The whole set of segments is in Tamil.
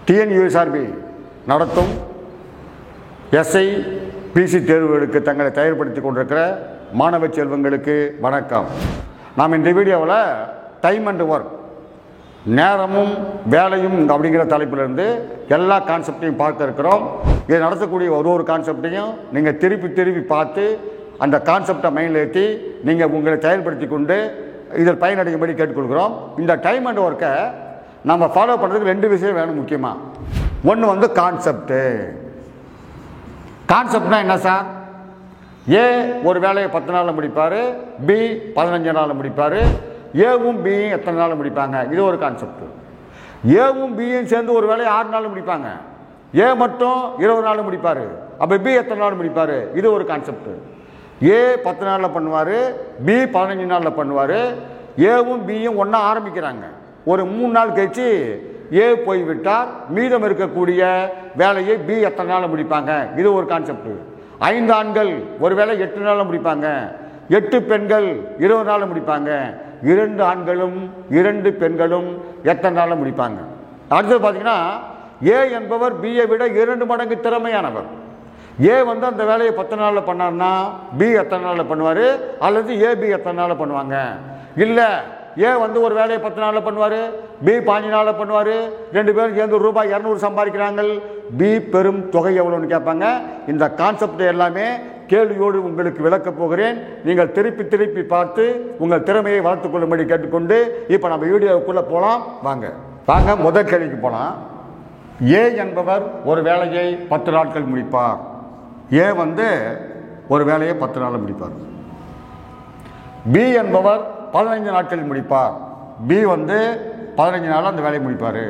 டிஎன்யூஎஸ்ஆர்பி நடத்தும் எஸ்ஐ பிசி தேர்வுகளுக்கு தங்களை தயார்படுத்திக் கொண்டிருக்கிற மாணவ செல்வங்களுக்கு வணக்கம். நாம் இந்த வீடியோவில் டைம் அண்ட் ஒர்க், நேரமும் வேலையும் அப்படிங்கிற தலைப்பிலிருந்து எல்லா கான்செப்டையும் பார்க்க இருக்கிறோம். இதை நடத்தக்கூடிய ஒரு கான்செப்டையும் நீங்கள் திருப்பி பார்த்து அந்த கான்செப்டை மைண்டில் ஏற்றி நீங்கள் உங்களை தயார்படுத்தி கொண்டு இதில் பயனடையும்படி கேட்டுக்கொள்கிறோம். இந்த டைம் அண்ட் ஒர்க்கை நம்ம ஃபாலோ பண்ணுறதுக்கு ரெண்டு விஷயம் வேணும் முக்கியமாக. ஒன்று வந்து கான்செப்டு. கான்செப்ட்னா என்ன சார்? ஏ ஒரு வேலையை 10 நாளில் முடிப்பார், பி 15 நாளில் முடிப்பார், ஏவும் பியும் எத்தனை நாளில் முடிப்பாங்க, இது ஒரு கான்செப்ட். ஏவும் பியும் சேர்ந்து ஒரு வேலையை 6 நாளில் முடிப்பாங்க, ஏ மட்டும் 20 நாளில் முடிப்பார், அப்போ பி எத்தனை நாள் முடிப்பார், இது ஒரு கான்செப்ட். ஏ 10 நாளில் பண்ணுவார், பி 15 நாளில் பண்ணுவார். ஏவும் பியும் ஒன்றா ஆரம்பிக்கிறாங்க, ஒரு 3 நாள் கழிச்சு ஏ போய்விட்டார், மீதம் இருக்கக்கூடிய வேலையை பி எத்தனை நாளில் முடிப்பாங்க, இது ஒரு கான்செப்ட். 5 ஆண்கள் ஒரு வேலை 8 நாளில் முடிப்பாங்க, 8 பெண்கள் 20 நாளில் முடிப்பாங்க, 2 ஆண்களும் 2 பெண்களும் எத்தனை நாளில் முடிப்பாங்க. அடுத்தது பார்த்தீங்கன்னா ஏ என்பவர் பியை விட 2 மடங்கு திறமையானவர். ஏ வந்து அந்த வேலையை 10 நாளில் பண்ணார்னா பி எத்தனை நாளில் பண்ணுவார், அல்லது ஏ பி எத்தனை நாளில் பண்ணுவாங்க. இல்லை, ஏ வந்து ஒரு வேலையை 10 நாளில் பண்ணுவார், பி 15 நாளில் பண்ணுவார், 2 பேரும் சேர்ந்து ரூபாய் 200 சம்பாதிக்கிறாங்க, பி பெரும் தொகை எவ்வளோன்னு கேட்பாங்க. இந்த கான்செப்டை எல்லாமே கேள்வியோடு உங்களுக்கு விளக்கப் போகிறேன். நீங்கள் திருப்பி பார்த்து உங்கள் திறமையை வளர்த்துக் கொள்ளும்படி கேட்டுக்கொண்டு இப்போ நம்ம வீடியோவுக்குள்ளே போகலாம். வாங்க முதல் கேள்விக்கு போகலாம். ஏ என்பவர் ஒரு வேலையை 10 நாட்கள் முடிப்பார். ஏ வந்து ஒரு வேலையை 10 நாளில் முடிப்பார். பி என்பவர் 15 நாட்களில் முடிப்பார். பி வந்து 15 நாள் அந்த வேலையை முடிப்பார்.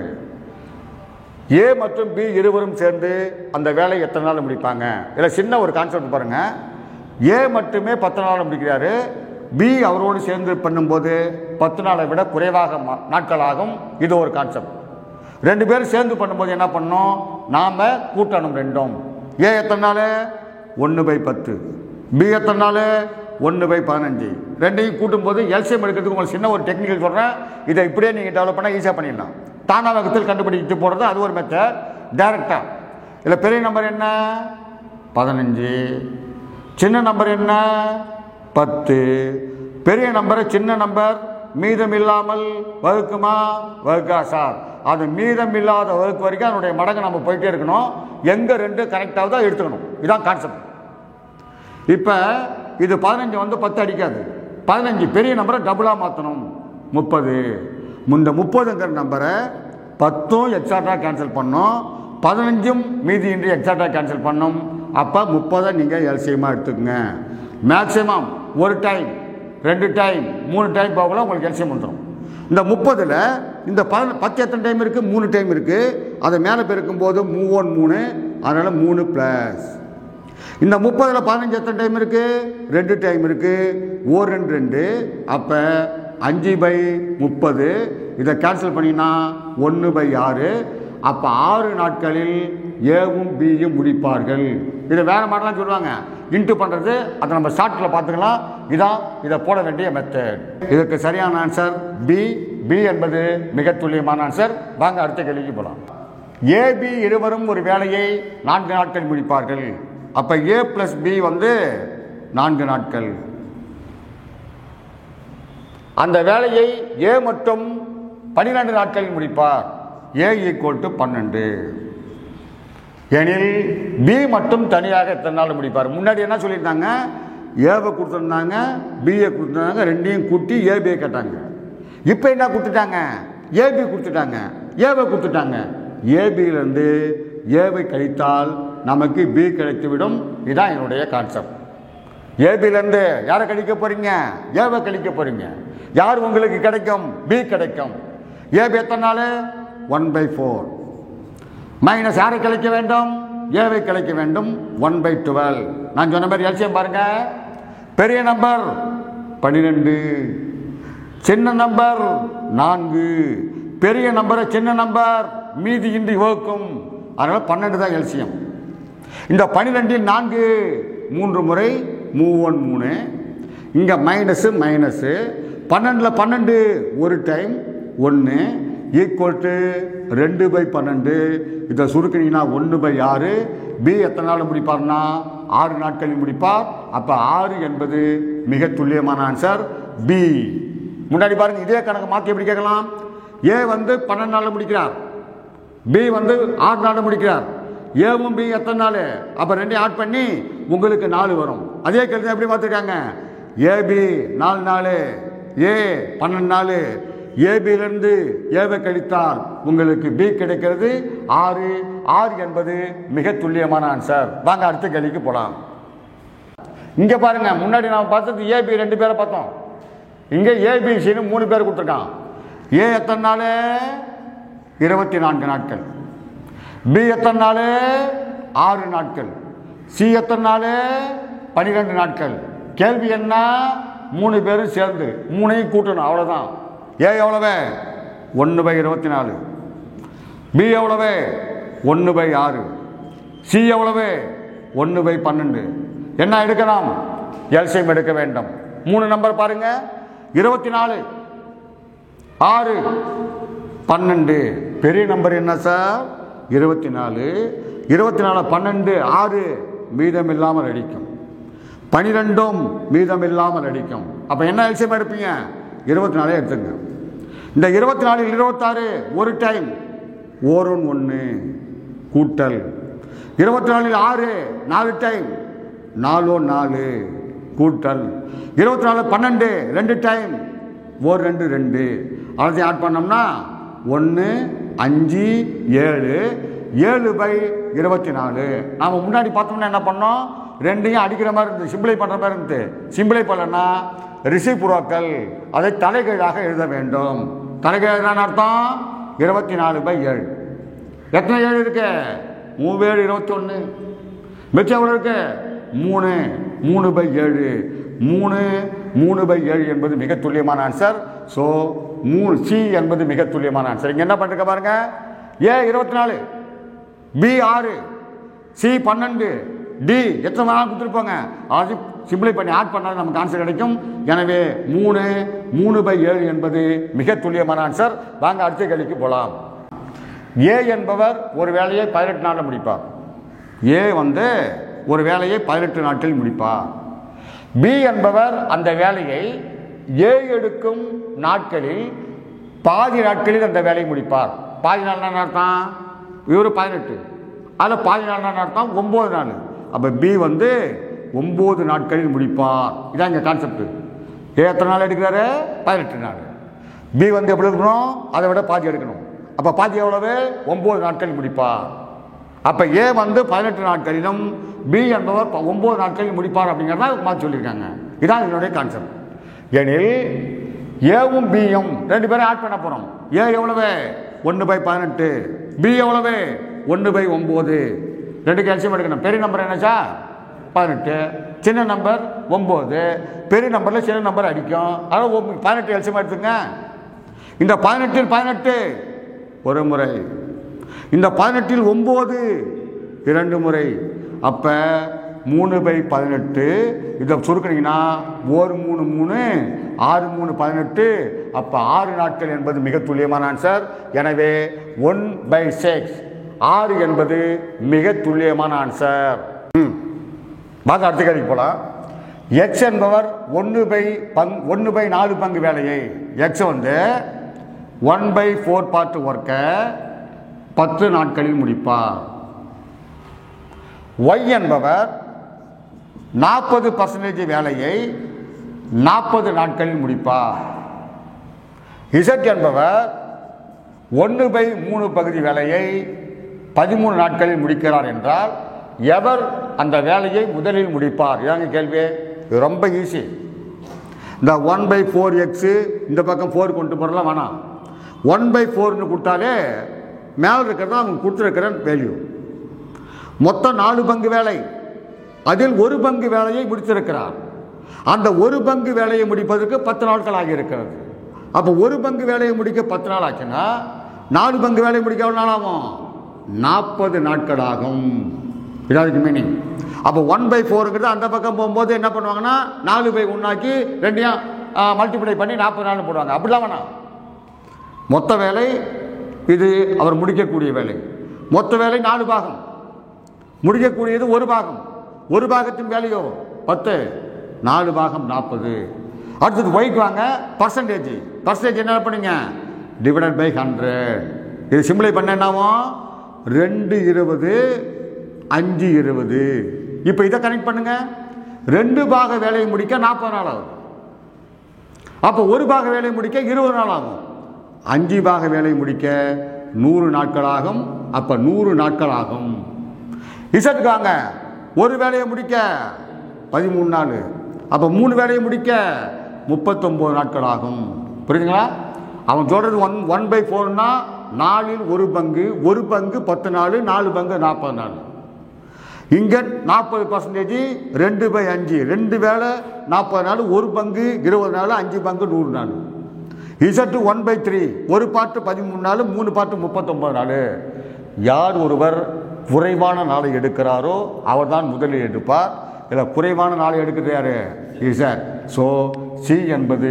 ஏ மற்றும் பி இருவரும் சேர்ந்து அந்த வேலையை எத்தனை நாள் முடிப்பாங்க. இதில் சின்ன ஒரு கான்செப்ட் பாருங்க. ஏ மட்டுமே 10 நாள் முடிக்கிறாரு, பி அவரோடு சேர்ந்து பண்ணும்போது 10 நாளை விட குறைவாக நாட்கள் ஆகும். இது ஒரு கான்செப்ட். 2 பேரும் சேர்ந்து பண்ணும்போது என்ன பண்ணணும், நாம கூட்டணும் ரெண்டும். ஏ எத்தனை நாள், 1/10. பி எத்தனை நாள், 1/15. ரெண்டையும் கூட்டும்போது எல்சிஎம் எடுக்கிறதுக்கு உங்களுக்கு சின்ன ஒரு டெக்னிக்கல் சொல்கிறேன். இதை இப்படியே நீங்கள் டெவலப் பண்ணால் ஈஸியாக பண்ணிடலாம். தானாவகத்தில் கண்டுபிடிச்சு போடுறது அது ஒரு மெத்தட். டைரக்டாக இதில் பெரிய நம்பர் என்ன, 15. சின்ன நம்பர் என்ன, 10. பெரிய நம்பரை சின்ன நம்பர் மீதம் இல்லாமல் வகுக்குமா, வகுக்கா சார்? அது மீதம் இல்லாத வகுப்பு வரைக்கும் அதனுடைய மடங்கு நம்ம போயிட்டே இருக்கணும். எங்கே 2 கரெக்டாக தான் எடுத்துக்கணும். இதுதான் கான்செப்ட். இப்போ இது 15 வந்து 10 அடிக்காது. 15 பெரிய நம்பரை டபுளாக மாற்றணும், 30. இந்த 30ங்கிற நம்பரை 10ம் எக்ஸாக்டாக கேன்சல் பண்ணோம், 15ம் மீதியின்றி எக்ஸாக்டாக கேன்சல் பண்ணோம். அப்போ 30 நீங்கள் எல்சிஎமாக எடுத்துக்கோங்க. மேக்சிமம் 1 டைம் 2 டைம் 3 டைம் போகலாம், உங்களுக்கு எல்சிஎம் வந்துடும். இந்த 30ல் இந்த 10 எத்தனை டைம் இருக்குது, 3 டைம் இருக்குது. அதை மேலே பெருக்கும்போது 3 3, அதனால் 3 ப்ளஸ். இந்த 30ல் 15 எத்தனை டைம் இருக்குது, 2 டைம் இருக்குது, 1 2 2. அப்போ 5/30. இதை கேன்சல் பண்ணினா 1/6. அப்போ 6 நாட்களில் ஏவும் பியும் முடிப்பார்கள். இதை வேறு மாதிரிலாம் சொல்லுவாங்க, இன்ட்டு பண்ணுறது. அதை நம்ம ஷார்ட்டில் பார்த்துக்கலாம். இதை போட வேண்டிய மெத்தட். இதுக்கு சரியான ஆன்சர் பி. பி என்பது மிக துல்லியமான ஆன்சர். வாங்க அடுத்த கேள்விக்கு போகலாம். ஏபி இருவரும் ஒரு வேலையை 4 நாட்கள் முடிப்பார்கள். அப்போ ஏ ப்ளஸ் பி வந்து 4 நாட்கள். அந்த வேலையை ஏ மட்டும் 12 நாட்களில் முடிப்பார். ஏ = 12 எனில் பி மட்டும் தனியாக எத்தனை நாள் முடிப்பார்? முன்னாடி என்ன சொல்லியிருந்தாங்க, ஏவை கொடுத்துருந்தாங்க, பிஏ கொடுத்துருந்தாங்க, ரெண்டையும் கூட்டி ஏபியை கேட்டாங்க. இப்போ என்ன கொடுத்துட்டாங்க, ஏபி கொடுத்துட்டாங்க, ஏவை கொடுத்துட்டாங்க. ஏபியிலிருந்து ஏவை கழித்தால் நமக்கு பி கிடைத்துவிடும். இதுதான் என்னுடைய கான்செப்ட். ஏபியிலேருந்து யாரை கழிக்க போறீங்க, ஏவை கழிக்க போறீங்க. யார் உங்களுக்கு கிடைக்கும், பி கிடைக்கும். ஏபி எத்தனை நாள், 1/4. மைனஸ் யாரை கழிக்க வேண்டும், ஏவை கழிக்க வேண்டும், 1/12. நான் சொன்ன மாதிரி எல்சிஎம் பாருங்க. பெரிய நம்பர் 12, சின்ன நம்பர் 4. பெரிய நம்பரை சின்ன நம்பர் மீதியின்றி வகுக்கும், அதனால் 12 தான் எல்சிஎம். இந்த 12இல் 4 3 முறை, 3 3. இங்கே மைனஸு, 12ல் 12 ஒரு டைம் 1 = 2/12. இதை சுருக்கினீங்கன்னா 1/6. பி எத்தனை நாள் முடிப்பார்னா 6 நாட்களில் முடிப்பார். அப்போ 6 என்பது மிக துல்லியமான ஆன்சர் பி. முன்னாடி பாருங்க, இதே கணக்கு மாற்றி எப்படி கேட்கலாம்? ஏ வந்து 12 நாளில் முடிக்கிறார், பி வந்து 6 நாளில் முடிக்கிறார். ஏவும் பி எத்தனை நாள்? அப்போ ரெண்டையும் ஆட் பண்ணி உங்களுக்கு 4 வரும். அதே கேள்வி எப்படி பார்த்துருக்காங்க? ஏபி 4 நாள், ஏ 12 நாள். ஏபியிலிருந்து ஏவை கழித்தால் உங்களுக்கு பி கிடைக்கிறது 6. 6 என்பது மிக துல்லியமான ஆன்சர். வாங்க அடுத்த கேள்விக்கு போகலாம். இங்கே பாருங்க, முன்னாடி நாம் பார்த்தது ஏபி 2 பேரை பார்த்தோம். இங்கே ஏபிசின்னு 3 பேர் கொடுத்துருக்கான். ஏ எத்தனை நாள்? 24 நாட்கள். பி எத்தனை நாள்? 6 நாட்கள். சி எத்தனை நாள்? 12 நாட்கள். கேள்வி என்ன? 3 பேரும் சேர்ந்து 3ஐயும் கூட்டணும், அவ்வளோதான். ஏ எவ்வளவு? 1/24. பி எவ்வளவு? 1/6. சி எவ்வளவு? 1/12. என்ன எடுக்கலாம்? எல்சிஎம் எடுக்க வேண்டும். 3 நம்பர் பாருங்க. 24, 6, 12. பெரிய நம்பர் என்ன சார்? 24. 24, 12, 6 மீதம் இல்லாமல் அடிக்கும். 12ம் மீதம் இல்லாமல் அடிக்கும். அப்போ என்ன எல்சிஎம் எடுப்பீங்க? 24 எடுத்துங்க. இந்த 24 26 ஒரு டைம் 1 கூட்டல். 24 6 4 டைம் 4 கூட்டல். 24 12 2 டைம் 2 அதையும் ஆட் பண்ணோம்னா 1 5 7 7/24. நாம் முன்னாடி பார்த்தோம்னா என்ன பண்ணோம்? ரெண்டையும் அடிக்கிற மாதிரி இருந்து சிம்பிளை பண்ணுற மாதிரி இருந்து. சிம்பிளை பண்ணலன்னா ரிசிப்ரோக்கல், அதை தலைகீழாக எழுத வேண்டும். தலைகீழான அர்த்தம் 24/7. எத்தனை 7 இருக்கு? 3 21. மிச்சம் எவ்வளோ இருக்கு? 3 3/7. 3 என்பது மிக துல்லியமான ஆன்சர். ஸோ 3 சி என்பது மிக துல்லியமான ஆன்சர். இங்கே என்ன பண்ணிருக்க பாருங்க. ஏ 24, பி 6, சி 12, டி எத்தனை நாள் கொடுத்துருப்பாங்க. அது சிம்பிளை பண்ணி ஆட் பண்ணால் நமக்கு ஆன்சர் கிடைக்கும். எனவே 3/7 என்பது மிக துல்லியமான ஆன்சர். வாங்க அடுத்த கேள்விக்கு போகலாம். ஏ என்பவர் ஒரு வேலையை 18 நாளில் முடிப்பார். ஏ வந்து ஒரு வேலையை 18 நாட்களில் முடிப்பார். பி என்பவர் அந்த வேலையை ஏ எடுக்கும் நாட்களில் பாதி நாட்களில் அந்த வேலையை முடிப்பார். பாதி நாள் அர்த்தம் இவர் 18, அதில் பாதி நாள் அர்த்தம் 9 நாள். அப்போ பி வந்து 9 நாட்களில் முடிப்பார். இதான் இங்கே கான்செப்ட். ஏ எத்தனை நாள் எடுக்கிறாரு? 18 நாள். பி வந்து எப்படி இருக்கணும்? அதை விட பாதி எடுக்கணும். அப்போ பாதி எவ்வளவு? 9 நாட்களில் முடிப்பார். அப்போ ஏ வந்து 18 நாட்களிலும் பி என்பவர் 9 நாட்களில் முடிப்பார் அப்படிங்கிறதா மாற்றி சொல்லியிருக்காங்க. இதான் என்னுடைய கான்செப்ட். எனில் ஏவும் பியும் 2 பேரும் ஆட் பண்ண போகிறோம். ஏ எவ்வளவு? 1/18. பி எவ்வளவு? 1/9. 2 கேல்சியம் எடுக்கணும். பெரிய நம்பர் என்னச்சா? 18. சின்ன நம்பர் 9. பெரிய நம்பரில் சின்ன நம்பர் அடிக்கும். அதாவது 18 கேல்சியம் எடுத்துங்க. இந்த 18 18 ஒரு முறை, இந்த 18 9 2 முறை. அப்போ 3/18. இதை சுருக்கினீங்கன்னா 1 3 3 6 3 18. அப்போ 6 நாட்கள் என்பது மிக துல்லியமான ஆன்சர். எனவே 1/6 6 என்பது மிக துல்லியமான ஆன்சர். வாங்க அடுத்த கேள்விக்கு போகலாம். எக்ஸ் என்பவர் 1/4 பங்கு வேலையை, எக்ஸ் வந்து 1/4 பார்ட் ஒர்க்கை 10 நாட்களில் முடிப்பார். ஒய் என்பவர் 40% வேலையை 40 நாட்களில் முடிப்பார். இசட் என்பவர் 1/3 பகுதி வேலையை 13 நாட்களில் முடிக்கிறார் என்றால் எவர் அந்த வேலையை முதலில் முடிப்பார்? இதாங்க கேள்வி. இது ரொம்ப ஈஸி. இந்த 1/4x இந்த பக்கம் 4 கொண்டு போகிறலாம் வேணாம். 1/4ன்னு கொடுத்தாலே மேலே இருக்கிறதா அவங்க கொடுத்துருக்கிற வேல்யூ. மொத்தம் 4 பங்கு வேலை, அதில் 1 பங்கு வேலையை முடித்திருக்கிறார். அந்த 1 பங்கு வேலையை முடிப்பதற்கு 10 நாட்கள் ஆகியிருக்கிறது. அப்போ 1 பங்கு வேலையை முடிக்க 10 நாள் ஆச்சுன்னா 4 பங்கு வேலையை முடிக்க எவ்வளோ நாள் ஆகும்? 40 நாட்கள் ஆகும். இதாருக்கு மீனிங். அப்போ 1/4ங்கிறது அந்த பக்கம் போகும்போது என்ன பண்ணுவாங்கன்னா 4/1 ஆக்கி 2ஐயும் மல்டிப்ளை பண்ணி 40 நாள் போடுவாங்க. அப்படிலாம் வேணாம். மொத்த வேலை இது அவர் முடிக்கக்கூடிய வேலை. மொத்த வேலை 4 பாகம், முடிக்கக்கூடியது 1 பாகம். 1 பாகத்தின் வேலையோ 10, 4 பாகம் 40. அடுத்தது ஒய்க்கு வாங்க. பர்சன்டேஜ் என்ன பண்ணுங்க, டிவைடட் பை 100. இது சிம்பிளை பண்ண என்னாவும் 2 20 5 20. இப்போ இதை கனெக்ட் பண்ணுங்க. 2 பாக வேலையை முடிக்க 40 நாள் ஆகும். அப்போ 1 பாக வேலையை முடிக்க 20 நாள் ஆகும். 5 பாக வேலையை முடிக்க 100 நாட்கள் ஆகும். அப்போ 100 நாட்கள் ஆகும். இசட்டுக்கு வாங்க. 1 வேலையை முடிக்க 13 நாள். அப்போ 3 வேலையை முடிக்க 39 நாட்கள் ஆகும். புரியுதுங்களா? அவன் சொல்றது 1/4னா 4இல் 1 பங்கு. 1 பங்கு 10 நாள், 4 பங்கு 40 நாள். இங்கே 40%, 2/5. 2 வேலை 40 நாள், 1 பங்கு 20 நாள், 5 பங்கு 100 நாள். இசட்டு 1/3. 1 பாட்டு 13 நாள், 3 பாட்டு 39 நாள். யார் ஒருவர் குறைவான நாளை எடுக்கிறாரோ அவர் தான் முதலில் எடுப்பார். இதில் குறைவான நாளை எடுக்கிறது யாரு? இசட். ஸோ சி என்பது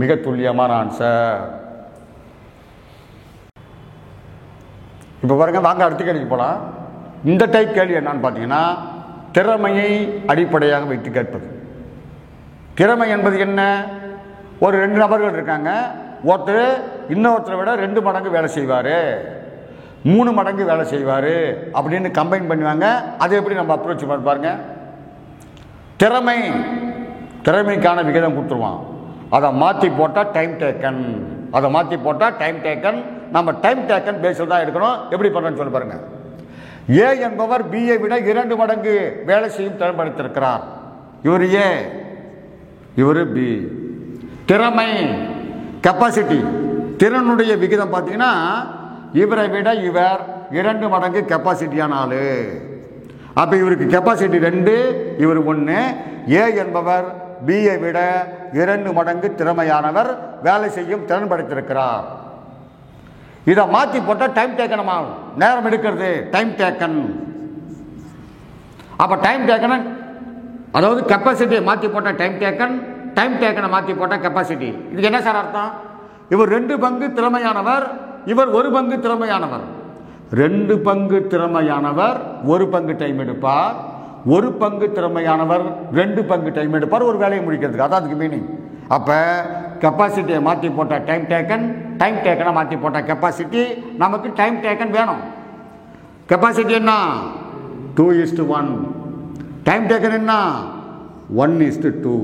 மிக துல்லியமான ஆன்சர். இப்போ பாருங்க, வாங்க அடுத்த கேள்விக்கு போகலாம். இந்த டைப் கேள்வி என்னன்னு பார்த்தீங்கன்னா, திறமையை அடிப்படையாக வைத்து கேட்பது. திறமை என்பது என்ன? ஒரு 2 நபர்கள் இருக்காங்க. ஒருத்தர் இன்னொருத்தரை விட 2 மடங்கு வேலை செய்வார், 3 மடங்கு வேலை செய்வார் அப்படின்னு கம்பைன் பண்ணுவாங்க. அதை எப்படி நம்ம அப்ரோச் பண்ணி பாருங்க. திறமைக்கான விகிதம் கொடுத்துருவான். அதை மாற்றி போட்டால் டைம் டேக்கன். நம்ம டைம் டேக்கன் பேஸில் தான் எடுக்கணும். எப்படி பண்ணுறேன்னு சொல்லி பாருங்க. ஏ என்பவர் பியை விட 2 மடங்கு வேலை செய்யும் திறன் படைத்திருக்கிறார். இவர் ஏ, இவர் பி. திறமை கெப்பாசிட்டி, திறனுடைய விகிதம் பார்த்தீங்கன்னா இவரை விட இவர் 2 மடங்கு கெப்பாசிட்டியான ஆளு. அப்போ இவருக்கு கெப்பாசிட்டி 2, இவர் 1. ஏ என்பவர் பியை விட 2 மடங்கு திறமையானவர், வேலை செய்யும் திறன் படைத்திருக்கிறார். இதை மாற்றி போட்டால் டைம் டேக்கன் ஆகும். நேரம் எடுக்கிறது டைம் டேக்கன். அப்போ டைம் டேக்கன், அதாவது கெப்பாசிட்டியை மாற்றி போட்டால் டைம் டேக்கனை மாற்றி போட்டால் கெப்பாசிட்டி. இதுக்கு என்ன சார் அர்த்தம்? இவர் 2 பங்கு திறமையானவர், இவர் 1 பங்கு திறமையானவர். 2 பங்கு திறமையானவர் 1 பங்கு டைம் எடுப்பார், 1 பங்கு திறமையானவர் 2 பங்கு டைம் எடுப்பார் ஒரு வேலையை முடிக்கிறதுக்கு. அதான் அதுக்கு மீனிங். அப்போ கெப்பாசிட்டியை மாற்றி போட்டால் டைம் டேக்கனை மாற்றி போட்டால் கெப்பாசிட்டி. நமக்கு டைம் டேக்கன் வேணும். கெப்பாசிட்டி என்ன? 2:1. டைம் டேக்கன் என்ன? 1:2.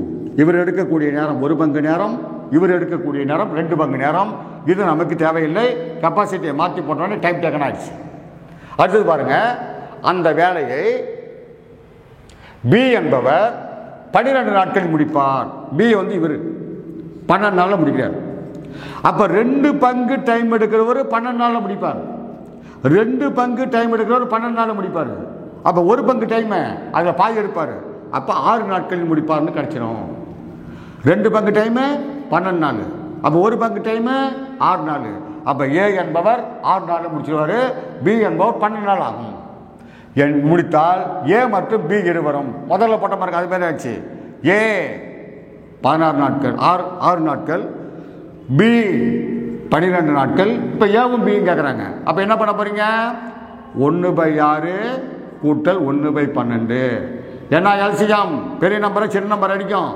இவர் எடுக்கக்கூடிய நேரம் 1 பங்கு நேரம், இவர் எடுக்கக்கூடிய நேரம் 2 பங்கு நேரம். இது நமக்கு தேவையில்லை. கெப்பாசிட்டியை மாற்றி போட்டோன்னே டைம் டேக்கன் ஆயிடுச்சு. அடுத்தது பாருங்க, அந்த வேலையை பி என்பவர் 12 நாட்களில் முடிப்பார். பி வந்து இவர் 12 நாளில் முடிக்கிறார். அப்போ 2 பங்கு டைம் எடுக்கிறவர் 12 நாளில் முடிப்பார். 2 பங்கு டைம் எடுக்கிறவர் 12 நாளில் முடிப்பார். அப்போ 1 பங்கு டைமை அதில் பாதி எடுப்பார். அப்போ 6 நாட்களில் முடிப்பார்னு கிடச்சிடும். 2 பங்கு டைமு 12 நாள். அப்போ 1 பங்கு டைமு 6 நாள். அப்போ ஏ என்பவர் 6 நாளில் முடிச்சிருவார், பி என்பவர் 12 நாள் ஆகும். முடித்தால் ஏ மற்றும் பி இருவரும் முதல்ல போட்ட மாதிரி அது மாதிரி ஆச்சு. ஏ 16 நாட்கள், 6 நாட்கள், பி 12 நாட்கள். இப்போ ஏவும் பியும் கேட்குறாங்க. அப்போ என்ன பண்ண போறீங்க? 1/6 கூட்டல் 1/12. என்ன எல்சியம்? பெரிய நம்பரை சின்ன நம்பர் அடிக்கும்.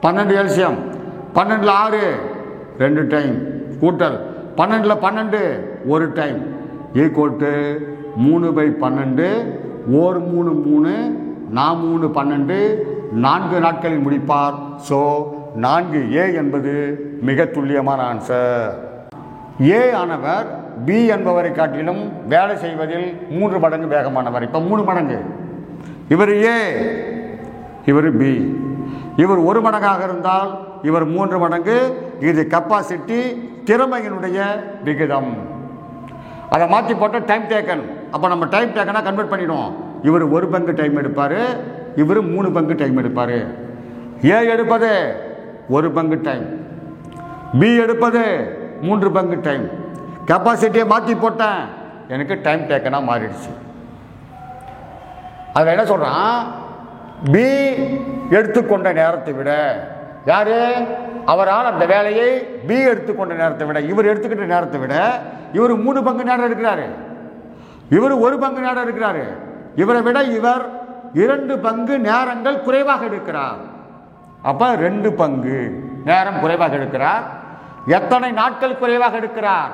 12 எல்சியம். 12ல் 6 2 டைம் கூட்டல் 12ல் 12 1 டைம் ஈக்குவல் டு 3/12. 1 3 3 4 3 12 4 நாட்களில் முடிப்பார். ஸோ 4 ஏ என்பது மிக துல்லியமான ஆன்சர். ஏ ஆனவர் பி என்பவரை காட்டிலும் வேலை செய்வதில் 3 மடங்கு வேகமானவர். இப்போ 3 மடங்கு. இவர் ஏ, இவர் பி. இவர் 1 மடங்காக இருந்தால் இவர் 3 மடங்கு. இது கெப்பாசிட்டி, திறமையினுடைய விகிதம். அதை மாற்றி போட்டால் டைம் டேக்கன். அப்போ நம்ம டைம் டேக்கனாக கன்வெர்ட் பண்ணிடுவோம். இவர் 1 பங்கு டைம் எடுப்பார், இவர் 3 பங்கு டைம் எடுப்பார். ஏ எடுப்பது 1 பங்கு டைம், பி எடுப்பது 3 பங்கு டைம். கெப்பாசிட்டியை மாற்றி போட்டேன், எனக்கு டைம் டேக்கனாக மாறிடுச்சு. அதில் என்ன சொல்கிறான்? பி எடுத்துக்கொண்ட நேரத்தை விட யாரு? அவரால் அந்த வேலையை பி எடுத்துக்கொண்ட நேரத்தை விட இவர் எடுத்துக்கிட்ட நேரத்தை விட இவர் 3 பங்கு நேரம் எடுக்கிறாரு, இவர் 1 பங்கு நேரம் எடுக்கிறாரு. இவரை விட இவர் 2 பங்கு நேரங்கள் குறைவாக எடுக்கிறார். அப்ப 2 பங்கு நேரம் குறைவாக எடுக்கிறார். எத்தனை நாட்கள் குறைவாக எடுக்கிறார்?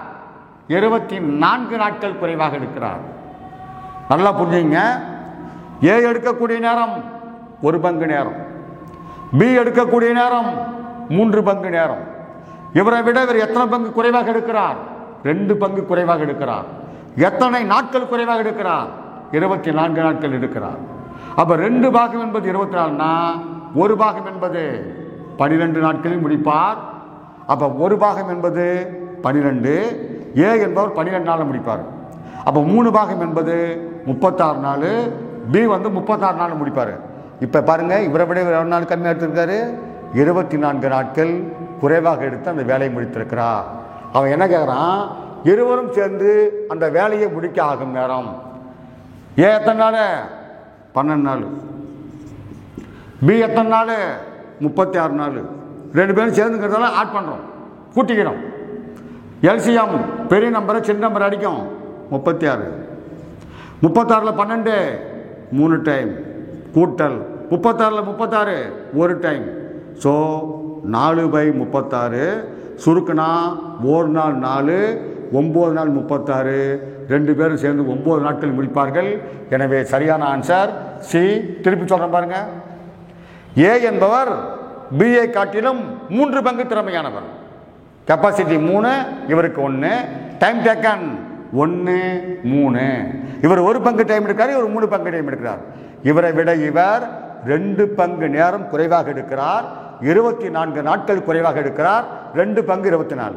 24 நாட்கள் குறைவாக எடுக்கிறார். நல்லா புரிஞ்சுங்க. ஏ எடுக்கக்கூடிய நேரம் 1 பங்கு நேரம், பி எடுக்கக்கூடிய நேரம் 3 பங்கு நேரம். இவரை விட இவர் எத்தனை பங்கு குறைவாக எடுக்கிறார்? 2 பங்கு குறைவாக எடுக்கிறார். எத்தனை நாட்கள் குறைவாக எடுக்கிறார்? 24 நாட்கள் எடுக்கிறார். அப்ப 2 பாகம் என்பது 24னா 1 பாகம் என்பது 12 நாட்களில் முடிப்பார். அப்ப 1 பாகம் என்பது 12, ஏ என்பவர் 12 நாள் முடிப்பார். அப்ப 3 பாகம் என்பது 36 நாள், பி 36 நாள் முடிப்பார். இப்ப பாருங்க, இவரை விட எவ்வளவு நாள் கம்மியாக எடுத்திருக்காரு? 24 நாட்கள் குறைவாக எடுத்து அந்த வேலையை முடித்திருக்கிறார். அவன் என்ன கேட்குறான்? இருவரும் சேர்ந்து அந்த வேலையை முடிக்க ஆகும் நேரம் ஏ எத்தனை நாள்? 12 நாள். பி எத்தனை நாள்? 36 நாள். 2 பேரும் சேர்ந்துக்கிறதால ஆட் பண்ணுறோம், கூட்டிக்கிறோம். எல்சிஎம் பெரிய நம்பரை சின்ன நம்பர் அடிக்கும். 36, 36ல் 12 3 டைம் கூட்டல், 36ல் 36 1 டைம். ஸோ 4/36 சுருக்குனா 1 நாள் 4, 9 நாள் 36. 2 பேரும் சேர்ந்து 9 நாட்கள் முடிப்பார்கள். எனவே சரியான ஆன்சர் சி. திருப்பி சொல்றேன் பாருங்க. ஏ என்பவர் பிஏ காட்டிலும் 3 பங்கு திறமையானவர். கெப்பாசிட்டி 3, இவருக்கு 1. Time taken 1 3. இவர் 1 பங்கு டைம் எடுக்கிறார், இவர் 3 பங்கு டைம் எடுக்கிறார். இவரை விட இவர் 2 பங்கு நேரம் குறைவாக எடுக்கிறார். 24 நாட்கள் குறைவாக எடுக்கிறார். 2 பங்கு 24.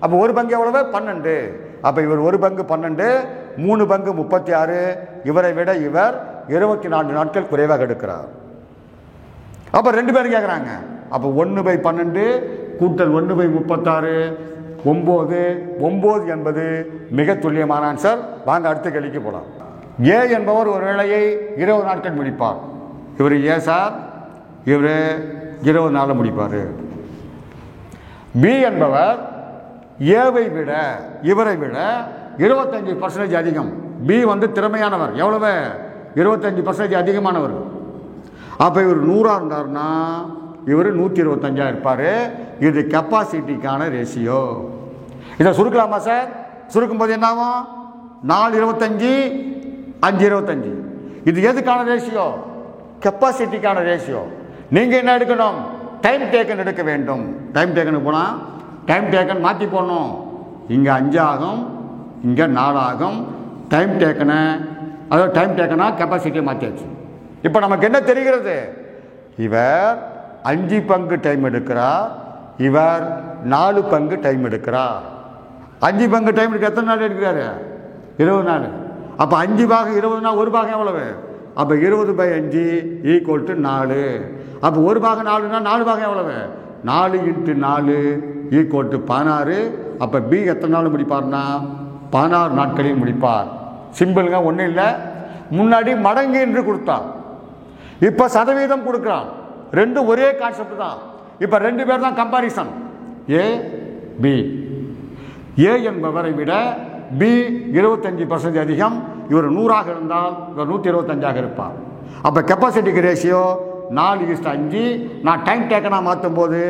அப்போ 1 பங்கு எவ்வளவு? 12. அப்ப இவர் 1 பங்கு 12, 3 பங்கு 36. இவரை விட இவர் 24 நாட்கள் குறைவாக எடுக்கிறார். அப்ப 2 பேரும் கேட்குறாங்க. அப்போ 1/12 கூட்டல் 1/36 9. 9 என்பது மிக துல்லியமான ஆன்சர். வாங்க அடுத்த கேள்விக்கு போலாம். ஏ என்பவர் ஒரு வேலையை 20 நாட்கள் முடிப்பார். இவர் ஏ சார், இவர் 20 நாளில் முடிப்பார். பி என்பவர் ஏவை விட இவரை விட 25% அதிகம். பி திறமையானவர். எவ்வளவு? 25% அதிகமானவர். அப்போ இவர் 100 இருந்தார்னா இவர் 125 இருப்பார். இது கெப்பாசிட்டிக்கான ரேஷியோ. இதை சுருக்கலாமா சார்? சுருக்கும் போது என்ன ஆகும்? 4 25 5 25. இது எதுக்கான ரேஷியோ? கெப்பாசிட்டிக்கான ரேஷியோ. நீங்க என்ன எடுக்கணும்? டைம் டேக்கன் எடுக்க வேண்டும். டைம் டேக்கனுக்கு போனால் டைம் டேக்கன் மாற்றி போடணும். இங்கே 5 ஆகும், இங்கே 4 ஆகும். டைம் டேக்கனை, அதாவது டைம் டேக்கனா கெப்பாசிட்டியை மாற்றியாச்சு. இப்போ நமக்கு என்ன தெரிகிறது? இவர் 5 பங்கு டைம் எடுக்கிறார், இவர் 4 பங்கு டைம் எடுக்கிறார். 5 பங்கு டைம் எடுக்க எத்தனை நாள் எடுக்கிறாரு? 20 நாள். அப்போ 5 பாகம் 20னா 1 பாகம் எவ்வளவு? அப்போ 20/5 = 4. அப்போ 1 பாகம் 4னா 4 பாகம் எவ்வளவு? 4 × 4 = 16. அப்போ பி எத்தனை நாள் முடிப்பார்னா 16 நாட்களில் முடிப்பார். சிம்பிளுங்க, ஒன்றும் இல்லை. முன்னாடி மடங்கு என்று கொடுத்தார், இப்போ சதவீதம் கொடுக்குறான். ரெண்டும் ஒரே கான்செப்ட் தான். இப்போ 2 பேர் தான் கம்பாரிசன். ஏ பி. ஏ என்பவரை விட பி 25% அதிகம். இவர் 100ஆக இருந்தால் இவர் 125ஆக இருப்பார். அப்போ கெப்பாசிட்டிக்கு ரேஷியோ 4:5. நான் டைம் டேக்கனாக மாற்றும் போது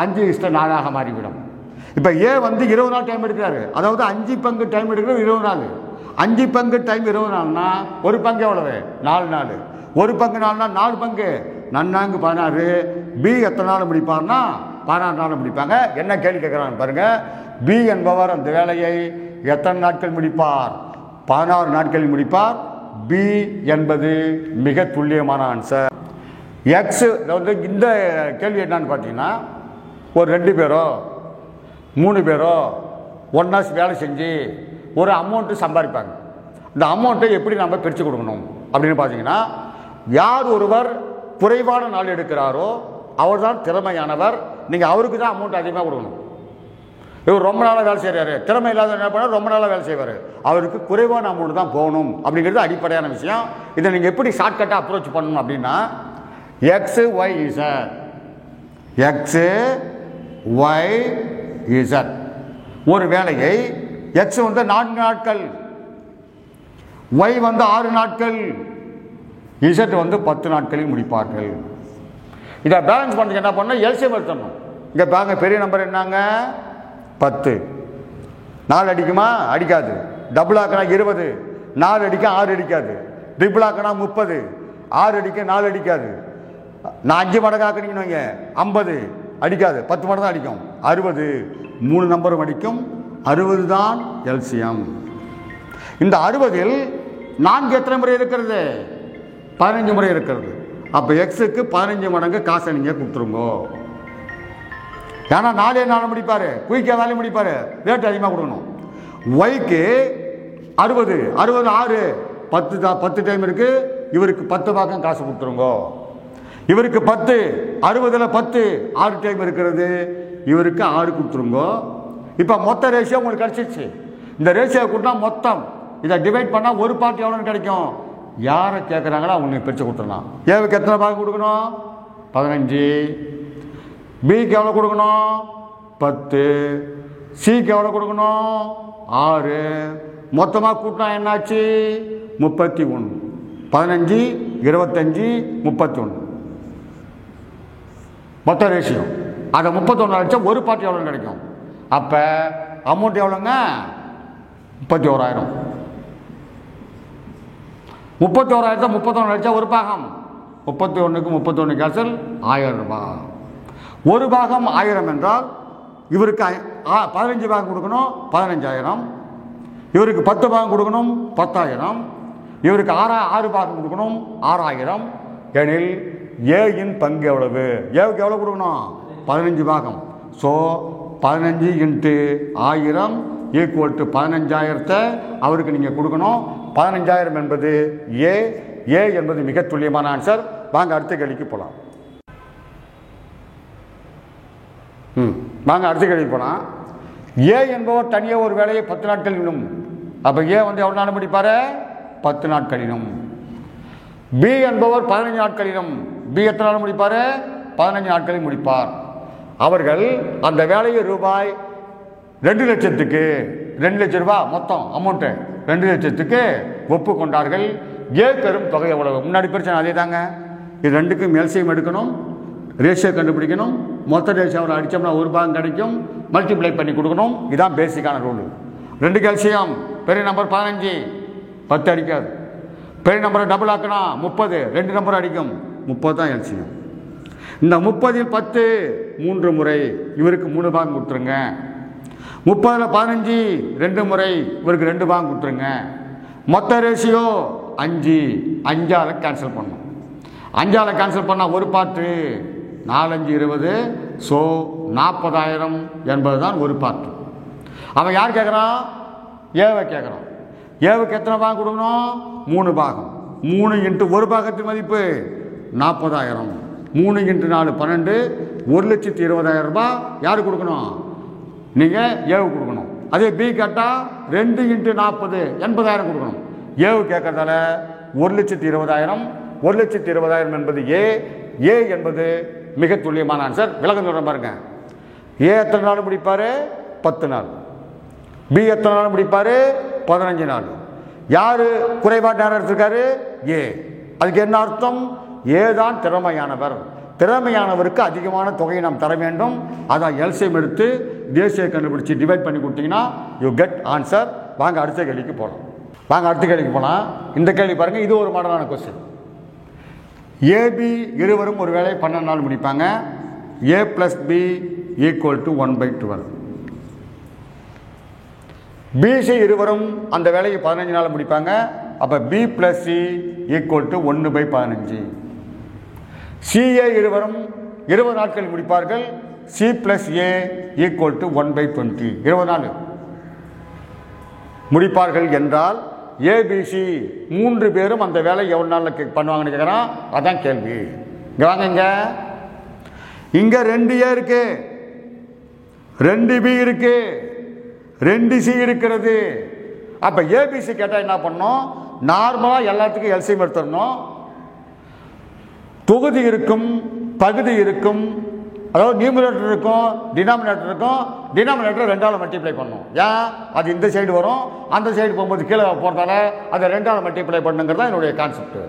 5:4 மாறிவிடும். இப்போ ஏ 20 நாள் டைம் எடுக்கிறாரு, அதாவது 5 பங்கு டைம் எடுக்கிறது 20 நாள். 5 பங்கு டைம் 20 நாள்னா 1 பங்கு எவ்வளவு? 4 நாள். 1 பங்கு 4 நாள், 4 பங்கு 4 16. பி எத்தனை நாள் முடிப்பார்னா 16 நாள் முடிப்பாங்க. என்ன கேள்வி கேட்குறாங்க பாருங்க. பி என்பவர் அந்த வேலையை எத்தனை நாட்கள் முடிப்பார்? 16 நாட்களில் முடிப்பார். பி என்பது மிக துல்லியமான ஆன்சர். எக்ஸ் இந்த கேள்வி என்னன்னு பார்த்தீங்கன்னா, ஒரு 2 பேரோ 3 பேரோ ஒன்றா வேலை செஞ்சு ஒரு அமௌண்ட்டு சம்பாதிப்பாங்க. இந்த அமௌண்ட்டை எப்படி நம்ம பிரித்து கொடுக்கணும் அப்படின்னு பார்த்தீங்கன்னா, யார் ஒருவர் குறைவான நாள் எடுக்கிறாரோ அவர் தான் திறமையானவர். நீங்கள் அவருக்கு தான் அமௌண்ட் அதிகமாக கொடுக்கணும். இவர் ரொம்ப நாளாக வேலை செய்கிறாரு, திறமை இல்லாத என்ன பண்ணார்? ரொம்ப நாளாக வேலை செய்வார், அவருக்கு குறைவான அமௌண்ட் தான் போகணும் அப்படிங்கிறது அடிப்படையான விஷயம். இதை நீங்கள் எப்படி ஷார்ட்கட்டாக அப்ரோச் பண்ணணும் அப்படின்னா, X Y Z, X Y Z. ஒரு வேலையை எக்ஸ் வந்து 4 நாட்கள், ஒய் வந்து 6 நாட்கள், இசட் வந்து 10 நாட்களில் முடிப்பார்கள். இதை பேலன்ஸ் பண்ணுறதுக்கு என்ன பண்ணணும்? எல்சிஎம் எடுத்துடணும். இங்கே பாருங்க, பெரிய நம்பர் என்னங்க? 10. 4 அடிக்குமா? அடிக்காது. டபுள் ஆக்கினா 20, 4 அடிக்க 6 அடிக்காது. ட்ரிபிள் ஆக்கினா 30, 6 அடிக்க 4 அடிக்காது. நான் 5 மடங்கு ஆக்குனீங்கன்னு வைங்க, 50 அடிக்காது, 10 மடங்கு தான் அடிக்கும். 60, 3 நம்பரும் அடிக்கும். 60 தான் எல்சிஎம். இந்த 60இல் 4 எத்தனை முறை இருக்கிறது? 15 முறை இருக்கிறது. அப்போ எக்ஸுக்கு 15 மடங்கு காசை நீங்கள் கொடுத்துருங்க. ஏன்னா 4 முடிப்பாரு, குயிக்காக வேலையை முடிப்பாரு, ரேட் அதிகமாக கொடுக்கணும். ஒய்க்கு 60, 6, 10 டைம் இருக்கு. இவருக்கு 10 பாகம் காசு கொடுத்துருங்க. இவருக்கு 10, 60ல் 10, 6 டைம் இருக்கிறது. இவருக்கு 6 கொடுத்துருங்க. இப்போ மொத்த ரேஷியோ உங்களுக்கு கிடைச்சிச்சு. இந்த ரேஷியோ கூட்டினா மொத்தம் இதை டிவைட் பண்ணால் ஒரு பார்ட் எவ்வளோன்னு கிடைக்கும்? யாரை கேட்குறாங்களோ அவங்களுக்கு பிரித்து கொடுத்துடலாம். ஏவுக்கு எத்தனை பாகம் கொடுக்கணும்? 15. பிக்கு எவ்வளோ கொடுக்கணும்? 10. சிக்கு எவ்வளோ கொடுக்கணும்? 6. மொத்தமாக கூட்டினா என்னாச்சு? 31. 15, 25, 31 மொத்த ரேஷியோ. அதை 31 அடிச்சா ஒரு பார்ட்டி எவ்வளோ கிடைக்கும்? அப்போ அமௌண்ட் எவ்வளோங்க? 31,000. 31,000 31 அடிச்சா ஒரு பாகம் 31க்கு 31 கேசல் 1000 ரூபாய். ஒரு பாகம் 1000 என்றால் இவருக்கு 15 பாகம் கொடுக்கணும், 15,000. இவருக்கு 10 பாகம் கொடுக்கணும், 10,000. இவருக்கு 6 பாகம் கொடுக்கணும், 6,000. எனில் ஏயின் பங்கு எவ்வளவு? ஏவுக்கு எவ்வளோ கொடுக்கணும்? 15 பாகம். ஸோ 15 × 1000 ஈக்குவல் டு 15,000 அவருக்கு நீங்கள் கொடுக்கணும். 15,000 என்பது ஏ. ஏ என்பது மிக துல்லியமான ஆன்சர். வாங்க அடுத்த கேள்விக்கு போகலாம். வாங்க அடுத்த கேள்விக்கு போகலாம். ஏ என்பவர் தனியாக ஒரு வேலையை 10 நாட்களிலும். அப்போ ஏ வந்து எவ்வளோ நாள் முடிப்பார்? 10 நாட்களிலும். பி என்பவர் 15 நாட்களிலும். பி எத்தனை நாள் முடிப்பார்? 15 நாட்களில் முடிப்பார். அவர்கள் அந்த வேலையை ரூபாய் 2 லட்சத்துக்கு 2 லட்சம் ரூபாய் மொத்தம் அமௌண்ட்டு 2 லட்சத்துக்கு ஒப்புக்கொண்டார்கள். ஏ பெரும் தொகை எவ்வளவு? முன்னாடி பிரச்சனை அதே தாங்க. இது ரெண்டுக்கும் எல்சிஎம் எடுக்கணும், ரேஷியோ கண்டுபிடிக்கணும். மொத்த ரேஷியோவில் அடித்தோம்னா ஒரு பாகம் கிடைக்கும், மல்டிப்ளை பண்ணி கொடுக்கணும். இதுதான் பேசிக்கான ரூல். 2 எல்சிஎம். பெரிய நம்பர் 15, 10 அடிக்காது. பெரிய நம்பரை டபுள் ஆக்கினா 30, 2 நம்பர் அடிக்கும், 30 தான் எல்சிஎம். இந்த 30இல் 10 3 முறை, இவருக்கு 3 பாகம் கொடுத்துருங்க. 30ல் 15 2 முறை, இவருக்கு 2 பாகம் கொடுத்துருங்க. மொத்த ரேஷியோ 5. 5ஆல் கேன்சல் பண்ணணும். 5ஆல் கேன்சல் பண்ணால் ஒரு பார்ட்டு 4, 5, 20. ஸோ 40,000 என்பது தான் ஒரு பார்ட்டு. அவன் யார் கேட்குறான்? ஏவை கேட்குறான். ஏவுக்கு எத்தனை பாகம் கொடுக்கணும்? 3 பாகம். 3 × ஒரு பாகத்தின் மதிப்பு 40,000. 3 × 4 12, 1,20,000 ரூபாய் யாரு கொடுக்கணும்? நீங்கள் ஏவு கொடுக்கணும். அதே பி கேட்டால் 2 × 40 80,000 கொடுக்கணும். ஏவு கேட்கறதால 1,20,000. 1,20,000 என்பது ஏ. ஏ என்பது மிக துல்லியமான ஆன்சர். விளக்கம் சொல்கிறேன் பாருங்க. ஏ எத்தனை நாள் முடிப்பார்? 10 நாள். பி எத்தனை நாள் முடிப்பார்? 15 நாள். யார் குறைபாடு நேரம் எடுத்திருக்காரு? ஏ. அதுக்கு என்ன அர்த்தம்? ஏ தான் திறமையானவர். திறமையானவருக்கு அதிகமான தொகையை நாம் தர வேண்டும். அதான் எல்சிஎம் எடுத்து தேசிய கண்டுபிடிச்சி டிவைட் பண்ணி கொடுத்தீங்கன்னா யூ கெட் ஆன்சர். வாங்க அடுத்த கேள்விக்கு போகலாம். இந்த கேள்வி பாருங்கள். இது ஒரு மாடலான கொஸ்டின். ஏபி இருவரும் ஒரு வேலையை 12 நாள் முடிப்பாங்க. ஏ + பி = 1/12. பிசி இருவரும் அந்த வேலையை 15 நாள் முடிப்பாங்க. அப்போ பி + சி = 1/15. சிஏ இருவரும் 20 நாட்கள் முடிப்பார்கள். சி + ஏ = 1/20. 20 நாள் முடிப்பார்கள் என்றால் ஏபிசி 3 பேரும் அந்த வேலையை எவ்வளோ நாளில் பண்ணுவாங்கன்னு கேட்குறான். அதான் கேள்வி. இங்கே வாங்க. இங்கே 2A இருக்கு, 2B இருக்கு, 2C இருக்கிறது. அப்போ ஏபிசி கேட்டால் என்ன பண்ணணும்? நார்மலாக எல்லாத்துக்கும் எல்சிஎம் எடுத்துடணும். தொகுதி இருக்கும், பகுதி இருக்கும், அதாவது நியூமரேட்டர் இருக்கும் டினாமினேட்டர் இருக்கும். டினாமினேட்டர் 2ஆல் மல்டிப்ளை பண்ணும். ஏன் அது இந்த சைடு வரும், அந்த சைடு போகும்போது கீழே போகிறதால அதை 2ஆல் மல்டிப்ளை பண்ணுங்கிறது தான் என்னுடைய கான்செப்ட்.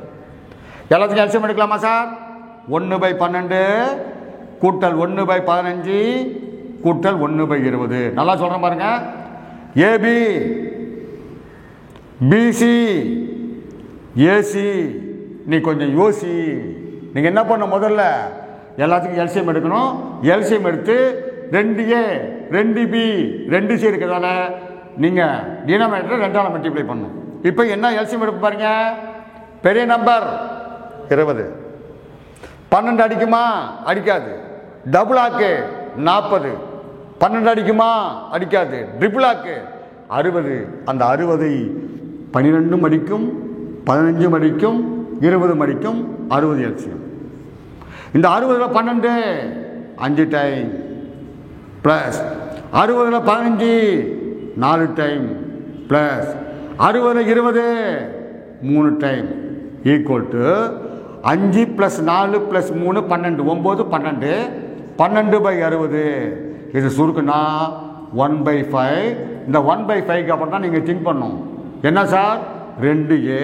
எல்லாத்துக்கும் எல்சியம் எடுக்கலாமா சார்? 1/12 கூட்டல் 1/15 கூட்டல் 1/20. நல்லா சொல்கிறேன் பாருங்க. AB BC AC. நீ கொஞ்சம் யோசி. நீங்கள் என்ன பண்ண, முதல்ல எல்லாத்துக்கும் எல்சியம் எடுக்கணும். எல்சியம் எடுத்து 2A 2B 2C இருக்கிறதால நீங்கள் டினாமினேட்டர் 2ஆல் மல்டிப்ளை பண்ணணும். இப்போ என்ன எல்சியம் எடுப்பு பாருங்க. பெரிய நம்பர் 20. 12 அடிக்குமா? அடிக்காது. டபுள் ஆக்கு 40. 12 அடிக்குமா? அடிக்காது. ட்ரிபிள் ஆக்கு 60. அந்த 60 12 அடிக்கும், 15 அடிக்கும், 20 அடிக்கும். 60 எல்சியம். இந்த 60ல் 12 5 டைம் ப்ளஸ் 60ல் 15 4 டைம் ப்ளஸ் 60ல் 20 3 டைம் ஈக்குவல் டு 5 + 4 + 3 12 9 12 12/60. இது சுருக்குன்னா 1/5. இந்த 1/5க்கு அப்புறம் தான் நீங்கள் திங்க் பண்ணணும். என்ன சார்? 2A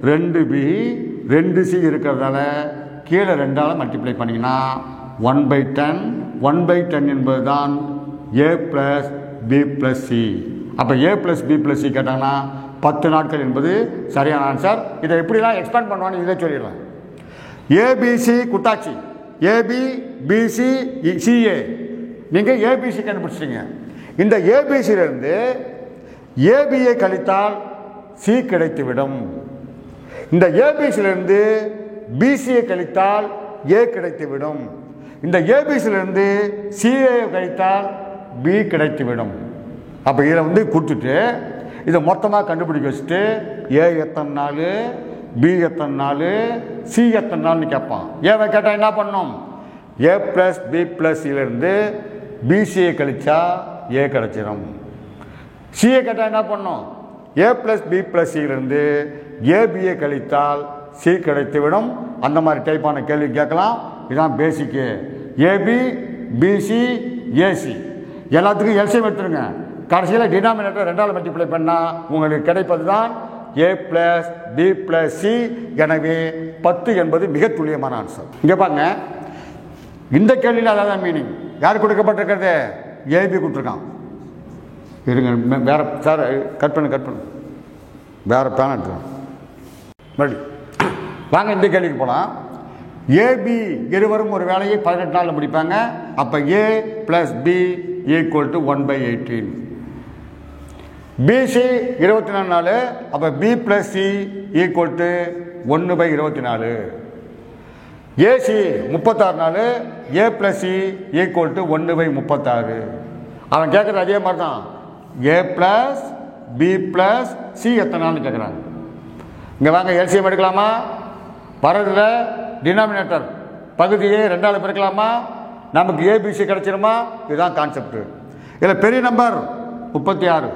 2B 2C இருக்கிறதால கீழே 2ஆல் மல்டிப்ளை பண்ணிங்கன்னா 1/10. 1/10 என்பது தான் A + B + C. அப்போ A + B + C கேட்டாங்கன்னா 10 நாட்கள் என்பது சரியான ஆன்சர். இதை எப்படிலாம் எக்ஸ்பேண்ட் பண்ணுவான்னு இதை சொல்லிடுறேன். ஏபிசி குட்டாச்சி. AB BC CA. நீங்கள் ஏபிசி கண்டுபிடிச்சிட்டீங்க. இந்த ஏபிசியிலிருந்து ஏபியை கழித்தால் சி கிடைத்துவிடும். இந்த ஏபிசியிலிருந்து பிசியை கழித்தால் ஏ கிடைத்துவிடும். இந்த ஏபிசியிலிருந்து சிஏ கழித்தால் பி கிடைத்துவிடும். அப்போ இதில் கொடுத்துட்டு இதை மொத்தமாக கண்டுபிடிக்க வச்சுட்டு ஏ எத்தனை நாள், பி எத்தனை நாள், சி எத்தனை நாள்னு கேட்பான். ஏவை கேட்டால் என்ன பண்ணணும்? ஏ ப்ளஸ் பி ப்ளஸ் சியிலிருந்து பிசியை கழிச்சா ஏ கிடைச்சிடும். சியை கேட்டால் என்ன பண்ணணும்? ஏ ப்ளஸ் பி ப்ளஸ் சியிலிருந்து ஏபியை கழித்தால் சி கிடைத்துவிடும். அந்த மாதிரி டைப்பான கேள்வி கேட்கலாம். இதுதான் பேசிக்கு. ஏபி பிசி ஏசி எல்லாத்துக்கும் எல்சியம் எடுத்துருங்க. கடைசியில் டினாமினேட்டர் 2ஆல் மல்டிப்ளை பண்ணால் உங்களுக்கு கிடைப்பது தான் A plus B plus C. எனவே 10 என்பது மிக துல்லியமான ஆன்சர். இங்கே பாருங்க, இந்த கேள்வியில் அதான் மீனிங். யார் கொடுக்கப்பட்டிருக்கிறது? ஏபி கொடுத்துருக்கான். இருங்க, வேற சார் கட் பண்ணு வேற பேன் எடுத்துருக்கோம். மறுபடி வாங்க இந்த கேள்விக்கு போகலாம். ஏபி இருவரும் ஒரு வேலையை 18 நாளில் முடிப்பாங்க. அப்போ A plus B equal to 1/18. BC 24 நாள். அப்போ B plus C equal to 1/24. AC 36 நாள். A plus C equal to 1/36. அவன் கேட்குறது அதே மாதிரி தான். A plus B plus C எத்தனை நாள்னு கேட்குறாங்க. இங்கே வாங்க எல்சிஎம் எடுக்கலாமா? வரதுல டினாமினேட்டர் பகுதியை 2ஆல் பெருக்கலாமா? நமக்கு ஏபிசி கிடைச்சிருமா? இதுதான் கான்செப்ட். இதில் பெரிய நம்பர் 36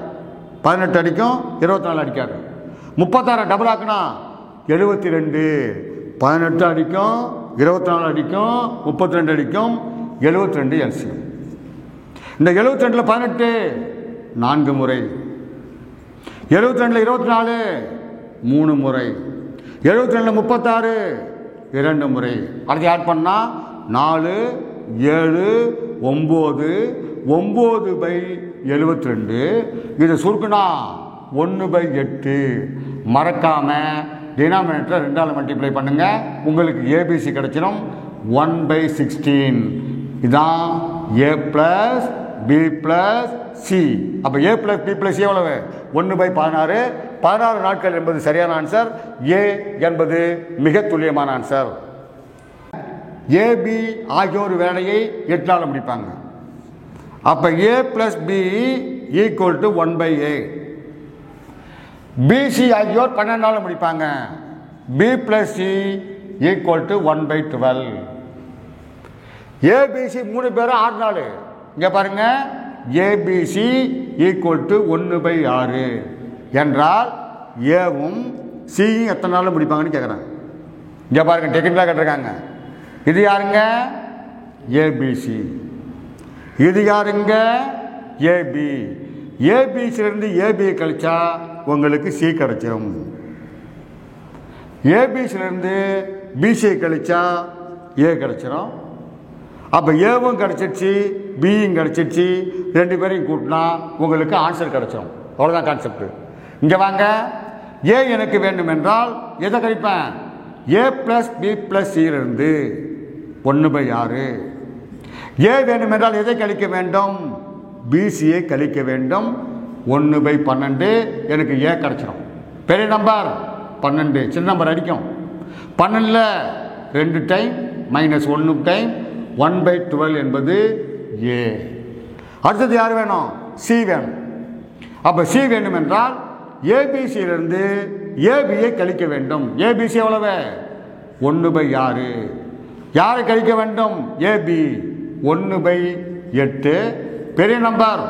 18 அடிக்கும், 24 அடிக்காது. 36 டபுள் ஆக்குனா 72 18 அடிக்கும், 24 அடிக்கும், 32 அடிக்கும், 72 எல்சிஎம். இந்த 72ல் 18 4 முறை, 72ல் 24 3 முறை, 72ல் 36 2 முறை. அடுத்து ஆட் பண்ணால் 4 7 9 9/72. இது சுருக்குனா 1/8. மறக்காம டினாமினேட்டர் 2ஆல் மல்டிப்ளை பண்ணுங்க. உங்களுக்கு ஏபிசி கிடைச்சிடும் 1/16. இதான் ஏ பிளஸ் பி பிளஸ் சி. அப்போ ஏ பிளஸ் பி பிளஸ் எவ்வளவு? 1/16. 16 நாட்கள் என்பது சரியான ஆன்சர். ஏ என்பது மிக துல்லியமான ஆன்சர். ஏபி ஆகியோர் வேலையை 8 நாள் முடிப்பாங்க. அப்போ A plus B equal to 1/8. BC ஆகியோர் 12 நாள் முடிப்பாங்க. B plus C equal to 1/12. ABC 3 பேரும் 6 நாள். இங்கே பாருங்க, ஏபிசி ஈக்குவல் டு 1/6 என்றால் ஏவும் சியும் எத்தனை நாள் முடிப்பாங்கன்னு கேட்குறாங்க. இங்கே பாருங்க, டெக்னிக்கலாக கேட்டிருக்காங்க. இது யாருங்க? ஏபிசி. இது யாருங்க? ஏபி. ஏபிசிலிருந்து ஏபியை கழிச்சா உங்களுக்கு சி கிடைச்சிடும். ஏபிசிலிருந்து பிசியை கழிச்சா ஏ கிடைச்சிடும். அப்போ ஏவும் கிடச்சிடுச்சு, பியும் கிடச்சிடுச்சு, ரெண்டு பேரையும் கூட்டினா உங்களுக்கு ஆன்சர் கிடச்சிடும். அவ்வளோதான் கான்செப்ட். இங்கே வாங்க. ஏ எனக்கு வேண்டும் என்றால் எதை கழிப்பேன்? ஏ ப்ளஸ் பி ப்ளஸ் சியிலிருந்து 1/6. ஏ வேண்டும் என்றால் எதை கழிக்க வேண்டும்? பிசியை கழிக்க வேண்டும். 1/12 எனக்கு ஏ கிடச்சிடும். பெரிய நம்பர் 12, சின்ன நம்பர் அடிக்கும். 12ல் 2 டைம் மைனஸ் 1 டைம் 1/12 என்பது ஏ. அடுத்தது யார் வேணும்? சி வேணும். அப்போ சி வேண்டும் என்றால் ஏபிசியிலிருந்து ஏபியை கழிக்க வேண்டும். ஏபிசி எவ்வளவு? 1/6. யாரை கழிக்க வேண்டும்? ஏபி. 1/8. பெரிய நம்பர்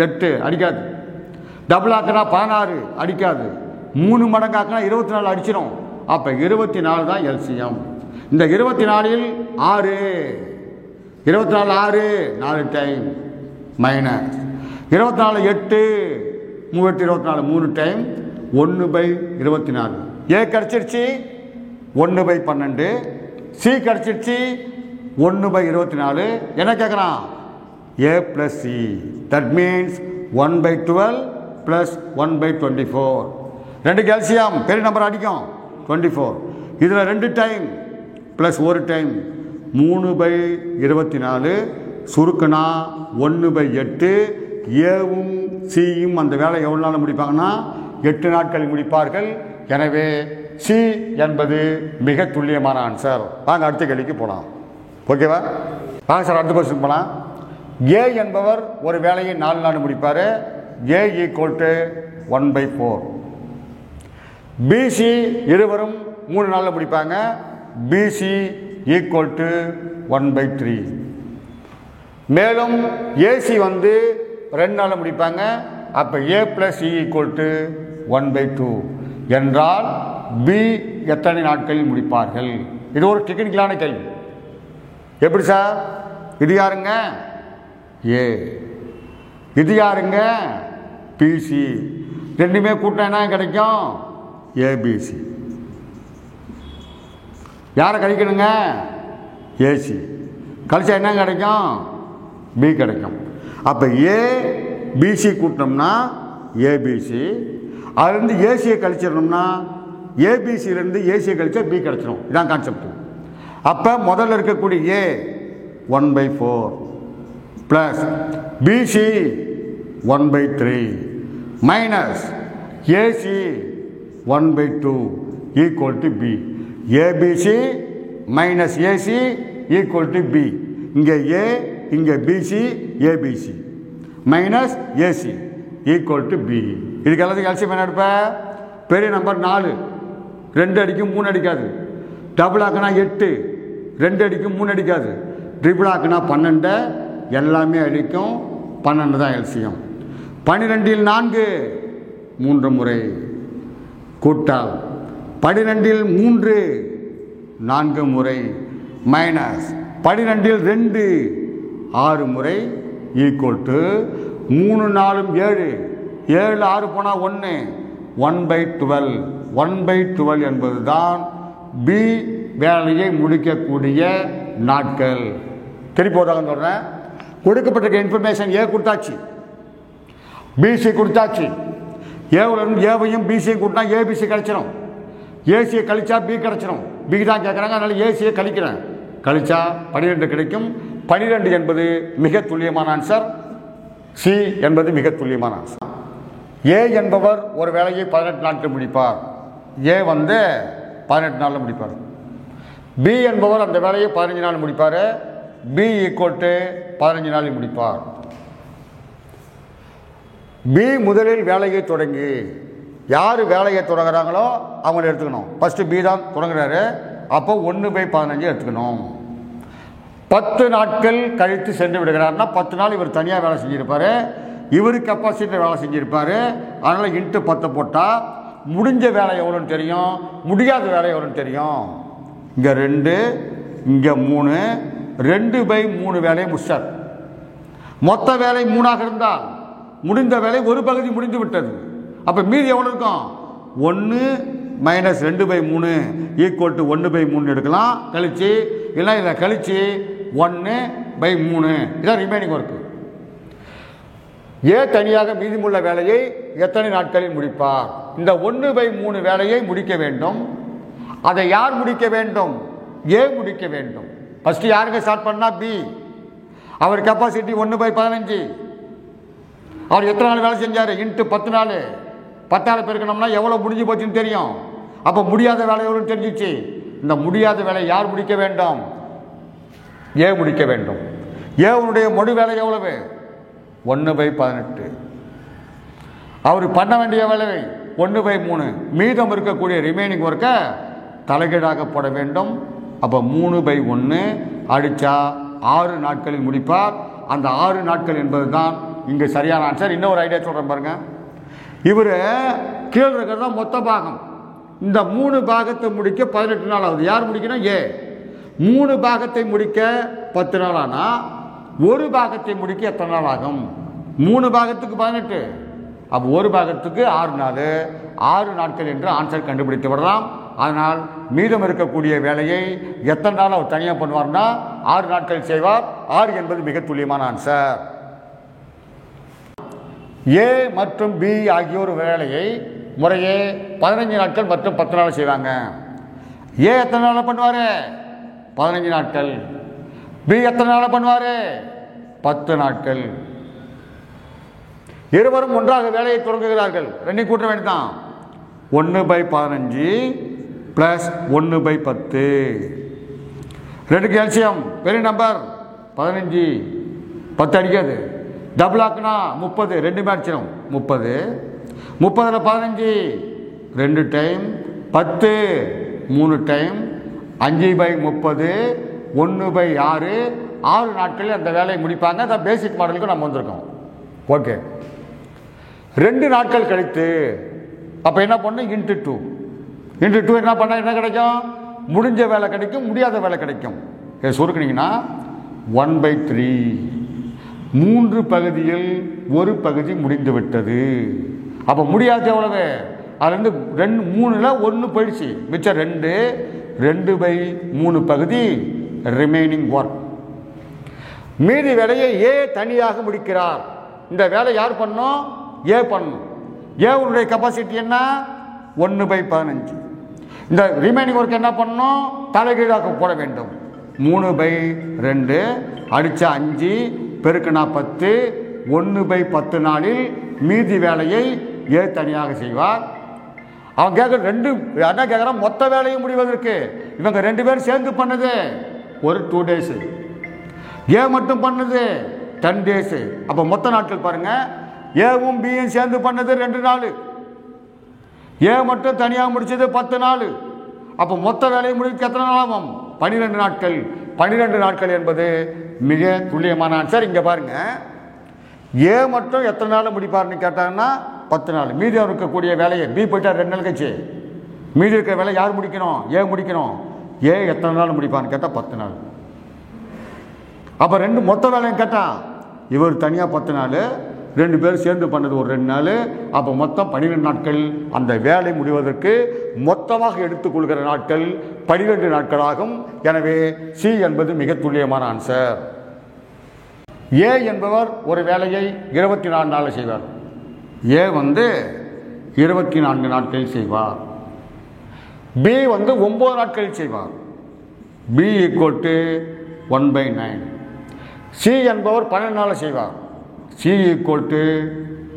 8 அடிக்காது. டபுள் ஆக்கினா 16 அடிக்காது. 3 மடங்காக்கினா 24 அடிச்சிடும். அப்போ 24 தான் எல்சிஎம். இந்த 24ல் 6, 24 6, 4 டைம் மைனஸ் 24 8, 3/24 3 டைம் 1/24. ஏ கிடச்சிருச்சு 1/12. சி கிடச்சிருச்சு 1/24. என்ன கேட்குறான்? A plus C. That means 1/12 plus 1/24. 2 LCM பெரிய நம்பர் அடிக்கும் 24. இதில் 2 டைம் ப்ளஸ் 1 டைம் 3/24. சுருக்குனா 1/8. ஏவும் சியும் அந்த வேலை எவ்வளோ நாள் முடிப்பாங்கன்னா 8 நாட்களில் முடிப்பார்கள். எனவே சி என்பது மிக துல்லியமான ஆன்சர். வாங்க அடுத்த கேள்விக்கு போகலாம். ஓகேவா? வாங்க சார் அடுத்த கொஸ்டின் போகலாம். ஏ என்பவர் ஒரு வேலையை 4 நாள் முடிப்பார். ஏ ஈக்குவல் 1/4. பிசி இருவரும் 3 நாளில் முடிப்பாங்க. BC equal 1/3. மேலும் ஏசி 2 நாளில் முடிப்பாங்க. அப்போ ஏ ப்ளஸ் சி ஈக்குவல் 1/2 என்றால் பி எத்தனை நாட்களில் முடிப்பார்கள்? இது ஒரு டெக்னிக்கலான கேள்வி. எப்படி சார்? இது யாருங்க? ஏ. இது யாருங்க? பிசி. ரெண்டுமே கூட்டம் என்ன கிடைக்கும்? ஏபிசி. யாரை கழிக்கணுங்க? ஏசி. கழிச்சா என்ன கிடைக்கும்? பி கிடைக்கும். அப்போ ஏ பிசி கூட்டினோம்னா ஏபிசி. அதுலேருந்து ஏசியை கழிச்சிடணும்னா ஏபிசியிலேருந்து ஏசியை கழிச்சா பி கிடைச்சிடும். இதான் கான்செப்ட். அப்போ முதல்ல இருக்கக்கூடிய A 1/4 plus BC 1/3 minus AC 1/2 equal to B. ABC minus AC equal to B. இங்கே ஏ, இங்கே BC, ABC minus AC equal to B. இதுக்கு எல்லாத்துக்கும் எல்சிஎம் என்ன எடுப்ப? பெரிய நம்பர் 4, 2 அடிக்கும் 3 அடிக்காது. டபுள் ஆக்குனா 8, 2 அடிக்கும் 3 அடிக்காது. ட்ரிபிள் ஆக்குனா 12, எல்லாமே அடிக்கும். 12 தான் எல்சிஎம். 12ல் 4 3 முறை கூட்டால் 12ல் 3 4 முறை மைனஸ் 12ல் 2 6 முறை ஈக்குவல் டு 3 4 7, 7 6 போனால் 1, 1/12. 1/12 என்பது தான் பி வேலையை முடிக்கக்கூடிய நாட்கள். திருப்பி போதாக சொல்கிறேன். கொடுக்கப்பட்ட இன்ஃபர்மேஷன் ஏ கொடுத்தாச்சு, பிசி கொடுத்தாச்சு. ஏவிலிருந்து ஏவையும் பிசியும் கூட்டினா ஏபிசி கிடைச்சிடும். ஏசியை கழிச்சா பி கிடைச்சிடும். பி தான் கேட்குறாங்க, அதனால் ஏசியை கழிக்கிறேன். கழிச்சா 12 கிடைக்கும். 12 என்பது மிக துல்லியமான ஆன்சர். சி என்பது மிக துல்லியமான ஆன்சர். ஏ என்பவர் ஒரு வேலையை 18 நாட்கள் முடிப்பார். ஏ 18 நாளில் முடிப்பார். பி என்பவர் அந்த வேலையை 15 நாள் முடிப்பார். பி ஈக்குவல் 15 நாளில் முடிப்பார். பி முதலில் வேலையை தொடங்கி, யார் வேலையை தொடங்குறாங்களோ அவங்கள எடுத்துக்கணும். ஃபஸ்ட்டு பி தான் தொடங்குறாரு, அப்போ 1/15 எடுத்துக்கணும். 10 நாட்கள் கழித்து சென்று விடுகிறார்னா 10 நாள் இவர் தனியாக வேலை செஞ்சுருப்பார். இவர் கெப்பாசிட்டியில் வேலை செஞ்சுருப்பார். அதனால் இன்ட்டு 10 போட்டால் முடிஞ்ச வேலை எவ்வளோன்னு தெரியும், முடியாத வேலை எவ்வளோன்னு தெரியும். இங்கே 2, இங்கே 3, 2/3 வேலையை முடிச்சார். மொத்த வேலை 3ஆக இருந்தால் முடிந்த வேலை ஒரு பகுதி முடிந்து விட்டது. அப்போ மீதி எவ்வளோ இருக்கும்? 1 - 2/3 = 1/3 எடுக்கலாம் கழிச்சு, இல்லை இதை கழிச்சு 1/3 இதான் ரிமைனிங் ஒர்க்கு. தனியாக மீதமுள்ள வேலையை எத்தனை நாட்களில் முடிப்பார்? இந்த 1/3 வேலையை முடிக்க வேண்டும். அதை யார் முடிக்க வேண்டும்? முடிக்க வேண்டும். ஃபர்ஸ்ட் யாருங்க ஸ்டார்ட் பண்ணா? பி. அவர் கெப்பாசிட்டி 1/15. அவர் எத்தனை நாள் வேலை செஞ்சார்? இன்ட்டு 10 நாள். 10 பெருக்கணும்னா எவ்வளோ முடிஞ்சு போச்சுன்னு தெரியும். அப்போ முடியாத வேலை எவ்வளோ தெரிஞ்சிச்சு. இந்த முடியாத வேலை யார் முடிக்க வேண்டும்? முடிக்க வேண்டும். உன்னுடைய மொழி வேலை எவ்வளவு? 1/18. அவர் பண்ண வேண்டிய வேலை 1/3. மீதம் இருக்கக்கூடிய ரிமைனிங் ஒர்க்கை தலைகீழாக போட வேண்டும். அப்போ 3/1 அடித்தா 6 நாட்களில் முடிப்பார். அந்த 6 நாட்கள் என்பது தான் இங்கே சரியான ஆன்சர். இன்னொரு ஐடியா சொல்கிறேன் பாருங்க. இவர் கீழே இருக்கிறது தான் மொத்த பாகம். இந்த 3 பாகத்தை முடிக்க 18 நாள் ஆகுது. யார் முடிக்கணும்? 3 பாகத்தை முடிக்க 10 நாள் ஆனால் ஒரு பாகத்தை முடிக்க எத்தனை நாள் ஆகும்? 3 பாகத்துக்கு 18. அப்போ ஒரு பாகத்துக்கு 6 நாள். 6 நாட்கள் என்று ஆன்சர் கண்டுபிடித்து விடலாம். அதனால் மீதம் இருக்கக்கூடிய வேலையை எத்தனை நாள் அவர் தனியாக பண்ணுவார்னா 6 நாட்கள் செய்வார். 6 என்பது மிக துல்லியமான ஆன்சர். மற்றும் பி ஆகியோர் வேலையை முறையே 15 நாட்கள் மற்றும் 10 நாள் செய்வாங்க. எத்தனை நாள் பண்ணுவார்? 15 நாட்கள். பி எத்தனை நாள் பண்ணுவார்? 10 நாட்கள். இருவரும் ஒன்றாக வேலையை தொடங்குகிறார்கள். ரெண்டையும் கூட்ட வேண்டியதான். 1/15 + 1/10. ரெண்டுக்கு எல்சியம் பெரிய நம்பர் 15. 10 அடிக்காது. டபுள் ஆக்குனா 30. 2 அடிச்சிடும் 30. 30ல் 15 2 டைம், 10 3 டைம், 5/30 1/6. 6 நாட்களில் அந்த வேலையை முடிப்பாங்க. அந்த பேசிக் மாடலுக்கு நம்ம வந்திருக்கோம். ஓகே. 2 நாட்கள் கழித்து அப்போ என்ன பண்ணணும்? இன்ட்டு 2 என்ன பண்ணால் என்ன கிடைக்கும்? முடிஞ்ச வேலை கிடைக்கும், முடியாத வேலை கிடைக்கும். சுருக்குனீங்கன்னா 1/3. 3 பகுதியில் ஒரு பகுதி முடிந்து விட்டது. அப்போ முடியாது எவ்வளவு? அதுலேருந்து 3ல் 1 போயிடுச்சு. மிச்சம் 2/3 பகுதி ரிமைனிங் ஒர்க். மீதி வேலையை தனியாக முடிக்கிறார். இந்த வேலை யார் பண்ணும்? பண்ணும். உன்னுடைய கெப்பாசிட்டி என்ன? 1/15. இந்த ரிமைனிங் ஒர்க் என்ன பண்ணணும்? தலைகீழாக போட வேண்டும். 3/2 அடிச்சா 5 பெருக்குனா 10. 1/10 நாளில் மீதி வேலையை தனியாக செய்வார். அவன் கேட்க என்ன கேட்குறான்? மொத்த வேலையை முடிவதற்கு இவங்க 2 பேரும் சேர்ந்து பண்ணது ஒரு 2 டேஸ். மட்டும் பண்ணது 10 டேஸ். அப்போ மொத்த நாட்கள் பாருங்க. ஏவும் பியும் சேர்ந்து பண்ணது 2 நாள். மட்டும் தனியாக முடிச்சது 10 நாள். அப்போ மொத்த வேலையை முடிக்க எத்தனை நாள் ஆகும்? 12 நாட்கள். 12 நாட்கள் என்பது மிக துல்லியமான ஆன்சர். இங்கே பாருங்க. மட்டும் எத்தனை நாள் முடிப்பார்னு கேட்டாங்கன்னா 10 நாள். மீதி இருக்கக்கூடிய வேலையை பி போயிட்டா 2 நாள் கழிச்சு மீதி இருக்கிற வேலை யார் முடிக்கணும்? முடிக்கணும். எத்தனை நாள் முடிப்பார்னு கேட்டால் 10 நாள். அப்போ மொத்த வேலையும் கேட்டால் இவர் தனியாக 10 நாள், 2 பேர் சேர்ந்து பண்ணது ஒரு 2 நாள். அப்போ மொத்தம் 12 நாட்கள். அந்த வேலை முடிவதற்கு மொத்தமாக எடுத்துக்கொள்கிற நாட்கள் 12 நாட்களாகும். எனவே சி என்பது மிக துல்லியமான ஆன்சர். என்பவர் ஒரு வேலையை 24 நாள் செய்வார். 24 நாட்களில் செய்வார். பி 9 நாட்களில் செய்வார். பி = 1/9. சி என்பவர் 12 நாள் செய்வார். சி =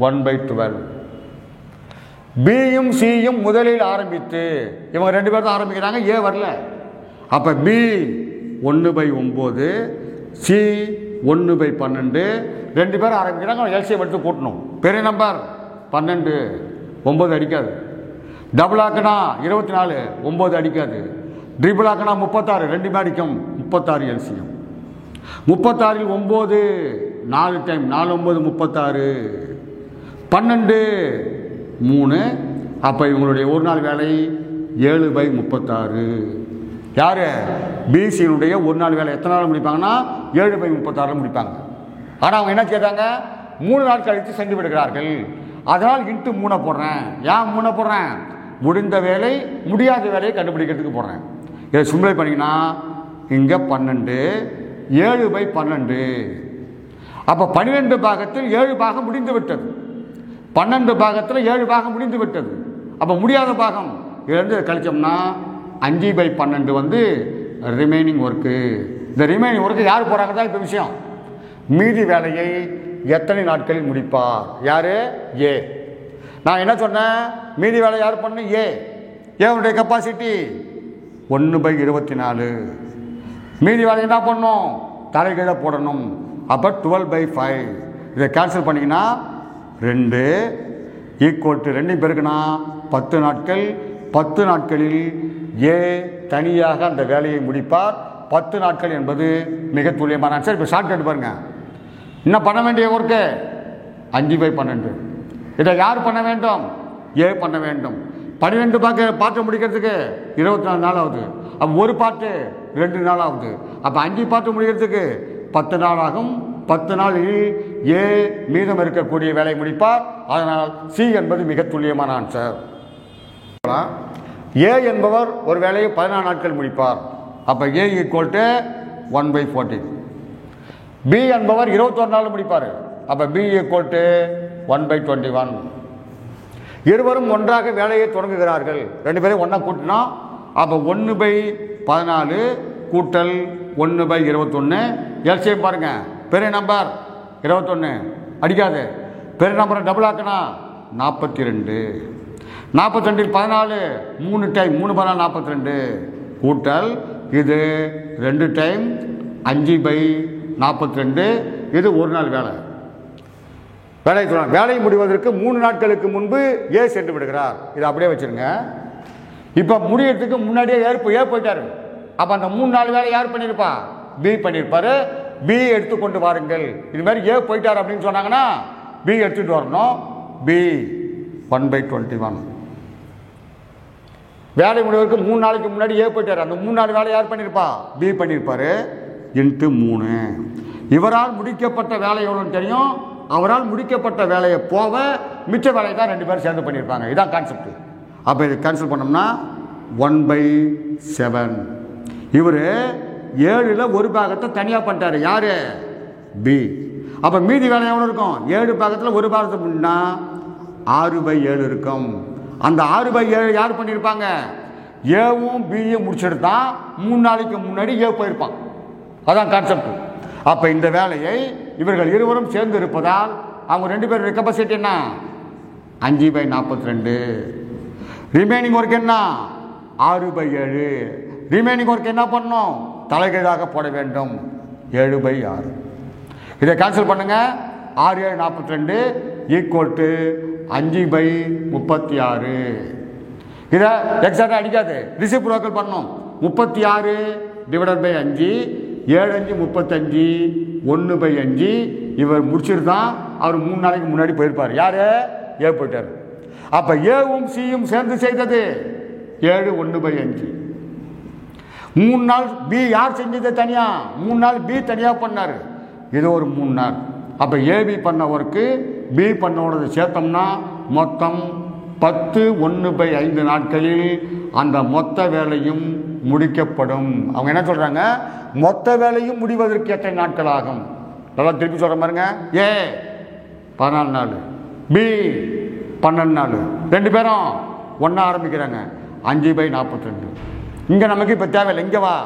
1/12. பியும் சியும் முதலில் ஆரம்பித்து இவங்க 2 பேர் தான் ஆரம்பிக்கிறாங்க. வரல. அப்போ பி 1/9, சி 1/12. 2 பேர் ஆரம்பிக்கிறாங்க. எல்சிஎம் எடுத்து கூட்டணும். பெரிய நம்பர் 12. 9 அடிக்காது. டபுள் ஆக்குனா 24. 9 அடிக்காது. ட்ரிபிள் ஆக்குனா 36. 2 அடிக்கும். 36 எல்சிஎம். 36ல் 9 4 டைம். 4 9 36. 12 3. அப்போ இவங்களுடைய ஒரு நாள் வேலை 7/36. யார்? பிசியினுடைய ஒரு நாள் வேலை எத்தனை நாள் முடிப்பாங்கன்னா 7/36 முடிப்பாங்க. ஆனால் அவங்க என்ன செய்கிறாங்க? 3 நாள் கழித்து சென்று விடுகிறார்கள். அதனால் இன்ட்டு 3 போடுறேன். ஏன் 3 போடுறேன்? முடிந்த வேலை முடியாத வேலையை கண்டுபிடிக்கிறதுக்கு போடுறேன். இதை சிம்பிளை பண்ணிங்கன்னா இங்கே 12 7/12. அப்போ 12 பாகத்தில் 7 பாகம் முடிந்து விட்டது. 12 பாகத்தில் 7 பாகம் முடிந்து விட்டது. அப்போ முடியாத பாகம் இதிலிருந்து கழிச்சோம்னா 5/12 வந்து ரிமைனிங் ஒர்க்கு. இந்த ரிமைனிங் ஒர்க்கு யார் போகிறாங்க தான் இப்போ விஷயம். மீதி வேலையை எத்தனை நாட்களில் முடிப்பார்? யார்? ஏ. நான் என்ன சொன்னேன்? மீதி வேலை யார் பண்ண? ஏ. ஏனுடைய கெப்பாசிட்டி 1/24. மீதி வேலை என்ன பண்ணணும்? தலைகீழ போடணும். அப்போ 12/5. இதை கேன்சல் பண்ணிங்கன்னா 2 = 2 பெருக்குனா 10 நாட்கள். 10 நாட்களில் ஏ தனியாக அந்த வேலையை முடிப்பார். 10 நாட்கள் என்பது மிக துல்லியமான ஆன்சர். இப்போ ஷார்ட்கட் பாருங்க. இன்னும் பண்ண வேண்டிய ஒர்க்கு 5/12. இதை யார் பண்ண வேண்டும்? ஏ பண்ண வேண்டும். 12 பாட்டு முடிக்கிறதுக்கு 24 நாள் ஆகுது. அப்போ ஒரு பாட்டு 2 நாள் ஆகுது. அப்போ 5 பாட்டு முடிக்கிறதுக்கு 10 நாள் ஆகும். 10 நாளில் ஏ மீதம் இருக்கக்கூடிய வேலை முடிப்பார். அதனால் சி என்பது மிக துல்லியமான ஆன்சர். ஏ என்பவர் ஒரு வேலையை 14 நாட்கள் முடிப்பார். அப்போ ஏ = 1/14. பி என்பவர் 21 நாள் முடிப்பார். அப்போ பி = 1/21. இருவரும் ஒன்றாக வேலையை தொடங்குகிறார்கள். 2 பேரும் ஒன்றா கூட்டினா அப்போ 1/14 கூட்டல் 1/21. எல்சிஎம் பாருங்க. பெரிய நம்பர் 21 அடிக்காது. பெரிய நம்பரை டபுள் ஆக்கினா 42. 42 14 3 டைம் 3 14 42 கூட்டல் இது 2 டைம் 5/42. இது ஒரு நாள் வேலை. வேலை முடிவதற்கு 3 நாட்களுக்கு முன்பு ஏ சென்று விடுகிறார். இதை அப்படியே வச்சிருங்க. இப்போ முடியறதுக்கு முன்னாடியே ஏ போயிட்டாரு. அப்போ அந்த 3 நாள் வேலை யார் பண்ணியிருப்பா? பி பண்ணியிருப்பாரு. பி எடுத்துக்கொண்டு வாருங்கள். இது மாதிரி ஏ போயிட்டார் அப்படின்னு சொன்னாங்கன்னா பி எடுத்துட்டு வரணும். பி 1/21. வேலை முடிவதற்கு 3 நாளைக்கு முன்னாடி ஏ போயிட்டார். அந்த 3 நாள் வேலை யார் பண்ணியிருப்பா? பி பண்ணியிருப்பாரு. × 3. இவரால் முடிக்கப்பட்ட வேலை எவ்வளோன்னு தெரியும். அவரால் முடிக்கப்பட்ட வேலையை போக மிச்ச வேலையை தான் 2 பேரும் சேர்ந்து பண்ணியிருப்பாங்க. இதான் கான்செப்ட். அப்போ இது கேன்சல் பண்ணோம்னா 1/7. இவர் 7ல் ஒரு பாகத்தை தனியாக பண்ணிட்டாரு. யார்? பி. அப்போ மீதி வேலை எவ்வளோ இருக்கும்? 7 பாகத்தில் ஒரு பாகத்தை முன்னா 6/7 இருக்கும். அந்த 6/7 யார் பண்ணியிருப்பாங்க? ஏவும் பியும் முடிச்செடுத்தா 3 நாளைக்கு முன்னாடி ஏ போயிருப்பான். அதான் கான்செப்ட். அப்போ இந்த வேலையை இவர்கள் இருவரும் சேர்ந்து இருப்பதால் அவங்க 2 பேருடைய கெப்பாசிட்டி என்ன? 5/42. ரிமைனிங் ஒர்க் என்ன? 6/7. ரிமைனிங் ஒர்க் என்ன பண்ணணும்? தலைகீழாக போட வேண்டும். 7/6. இதை கேன்சல் பண்ணுங்க. 6 7 42 = 5/36. இதை எக்ஸாக்டாக அடிக்காது. ரிசிப்ரோக்கல் பண்ணணும். 36 ÷ 5 7 5 35 1/5. இவர் முடிச்சிருந்தான். அவர் 3 நாளைக்கு முன்னாடி போயிருப்பார். யார்? ஏ போயிட்டார். அப்போ ஏவும் சியும் சேர்ந்து செய்தது 7 1/5. 3 நாள் பி யார் செஞ்சது தனியா? 3 நாள் பி தனியாக பண்ணார். இது ஒரு 3 நாள். அப்போ ஏபி பண்ண ஒர்க்கு பி பண்ணோடது சேர்த்தோம்னா மொத்தம் 10 1/5 நாட்களில் அந்த மொத்த வேலையும் முடிக்கப்படும். அவங்க என்ன சொல்றாங்க? மொத்த வேலையும் முடிவதற்கு எத்தனை நாட்கள் ஆகும்? நல்லா திருப்பி சொல்ற பாருங்க. ஏ 14 நாள், பி 12 நாள். 2 பேரும் ஒன்றா ஆரம்பிக்கிறாங்க. 5/42. இங்கே நமக்கு இப்போ தேவையில்லை. இங்கே வா.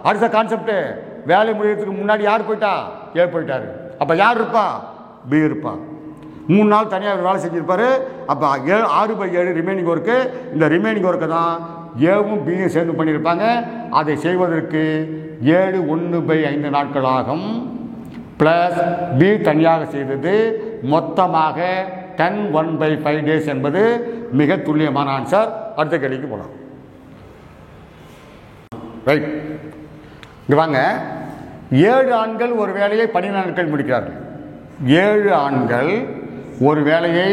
அடுத்த கான்செப்ட். வேலை முடியறதுக்கு முன்னாடி யார் போயிட்டா? ஏ போயிட்டாரு. அப்போ யார் இருப்பா? பி இருப்பா. 3 நாள் தனியாக வேலை செஞ்சிருப்பாரு. அப்போ 6/7 ரிமைனிங் ஒர்க்கு. இந்த ரிமைனிங் ஒர்க்கை தான் ஏவும் பியும் சேர்ந்து பண்ணியிருப்பாங்க. அதை செய்வதற்கு 7 1/5 நாட்கள் ஆகும். ப்ளஸ் பி தனியாக செய்தது மொத்தமாக 10 1/5 டேஸ் என்பது மிக துல்லியமான ஆன்சர். அடுத்த கேள்விக்கு போகலாம். ரைட், இங்கே வாங்க. 7 ஆண்கள் ஒரு வேலையை 12 நாட்கள் முடிக்கிறார்கள். 7 ஆண்கள் ஒரு வேலையை